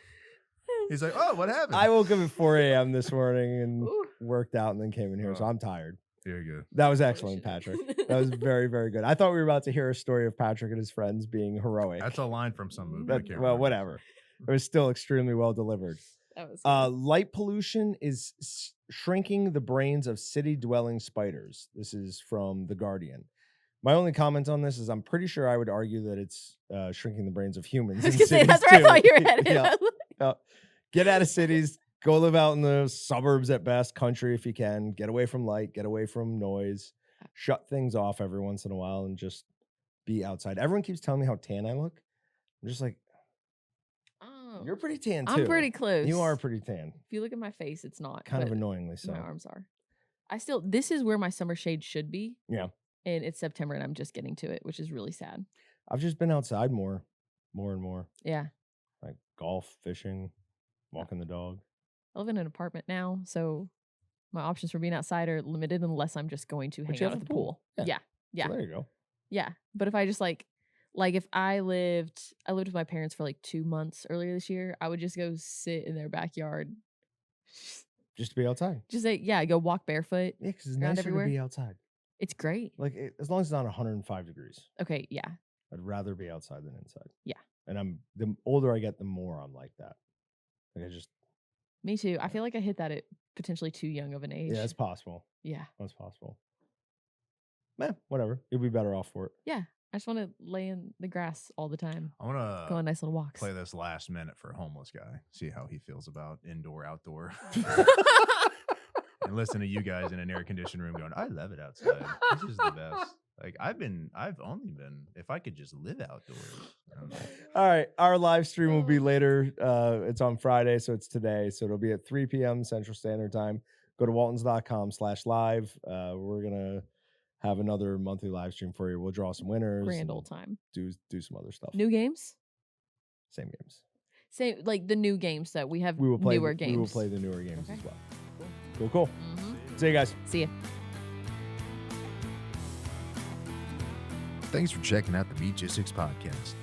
Speaker 3: He's like, "Oh, what happened?"
Speaker 1: I woke up at 4 a.m. this morning and
Speaker 2: Ooh.
Speaker 1: worked out and then came in here, so I'm tired.
Speaker 3: Very good.
Speaker 1: That was excellent, Patrick. That was very, very good. I thought we were about to hear a story of Patrick and his friends being heroic.
Speaker 3: That's a line from some movie. I
Speaker 1: That-
Speaker 3: can't
Speaker 1: well,
Speaker 3: remember.
Speaker 1: whatever. It was still extremely well delivered.
Speaker 2: That was
Speaker 1: Light pollution is shrinking the brains of city-dwelling spiders. This is from The Guardian. My only comment on this is I'm pretty sure I would argue that it's shrinking the brains of humans.
Speaker 2: I was
Speaker 1: in
Speaker 2: gonna say,
Speaker 1: cities
Speaker 2: that's where I
Speaker 1: too.
Speaker 2: thought you were headed.
Speaker 1: Yeah. Get out of cities. Go live out in the suburbs at best, country if you can. Get away from light. Get away from noise. Shut things off every once in a while and just be outside. Everyone keeps telling me how tan I look. I'm just like,
Speaker 2: Oh,
Speaker 1: you're pretty tan too.
Speaker 2: I'm pretty close.
Speaker 1: You are pretty tan.
Speaker 2: If you look at my face, it's not.
Speaker 1: Kind of
Speaker 2: but
Speaker 1: annoyingly so.
Speaker 2: My arms are. This is where my summer shade should be.
Speaker 1: Yeah.
Speaker 2: And it's September and I'm just getting to it, which is really sad.
Speaker 1: I've just been outside more and more.
Speaker 2: Yeah.
Speaker 1: Like golf, fishing, walking the dog.
Speaker 2: I live in an apartment now, so my options for being outside are limited unless I'm just going to
Speaker 1: But
Speaker 2: hang
Speaker 1: you
Speaker 2: out
Speaker 1: have
Speaker 2: at
Speaker 1: a
Speaker 2: the
Speaker 1: pool.
Speaker 2: pool.
Speaker 1: Yeah.
Speaker 2: Yeah.
Speaker 1: So there you go.
Speaker 2: Yeah. But if I just like if I lived with my parents for like 2 months earlier this year, I would just go sit in their backyard.
Speaker 1: Just to be outside.
Speaker 2: Just go walk barefoot.
Speaker 1: Yeah, because it's
Speaker 2: Around
Speaker 1: nicer
Speaker 2: everywhere.
Speaker 1: to be outside.
Speaker 2: It's great.
Speaker 1: Like as long as it's not 105 degrees,
Speaker 2: Okay, yeah.
Speaker 1: I'd rather be outside than inside.
Speaker 2: Yeah.
Speaker 1: And the older I get, the more I'm like that. Like I just
Speaker 2: Me too. I feel like I hit that at potentially too young of an age.
Speaker 1: yeah, it's possible.
Speaker 2: Yeah.
Speaker 1: That's possible. Whatever. You'll be better off for it.
Speaker 2: Yeah. I just want to lay in the grass all the time.
Speaker 3: I want
Speaker 2: Go on
Speaker 3: to
Speaker 2: nice little walks.
Speaker 3: play this last minute for a homeless guy. See how he feels about indoor, outdoor. And listen to you guys in an air conditioned room going, I love it outside. This is the best. Like I've only been, if I could just live outdoors. I don't know.
Speaker 1: All right. Our live stream will be later. It's on Friday, so it's today. So it'll be at 3 p.m. Central Standard Time. Go to waltons.com/live. We're gonna have another monthly live stream for you. We'll draw some winners.
Speaker 2: Grand
Speaker 1: and
Speaker 2: old time.
Speaker 1: Do some other stuff.
Speaker 2: New games?
Speaker 1: Same games.
Speaker 2: Same, like the new games that we have
Speaker 1: We will play
Speaker 2: newer games.
Speaker 1: We will play the newer games
Speaker 2: Okay.
Speaker 1: as well. Cool.
Speaker 2: Mhm.
Speaker 1: See you guys.
Speaker 2: See ya.
Speaker 3: Thanks for checking out the Meatgistics podcast.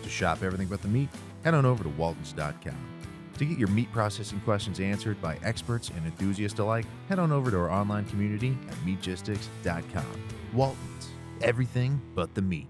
Speaker 3: To shop everything but the meat, head on over to waltons.com. To get your meat processing questions answered by experts and enthusiasts alike, head on over to our online community at meatgistics.com. Waltons, everything but the meat.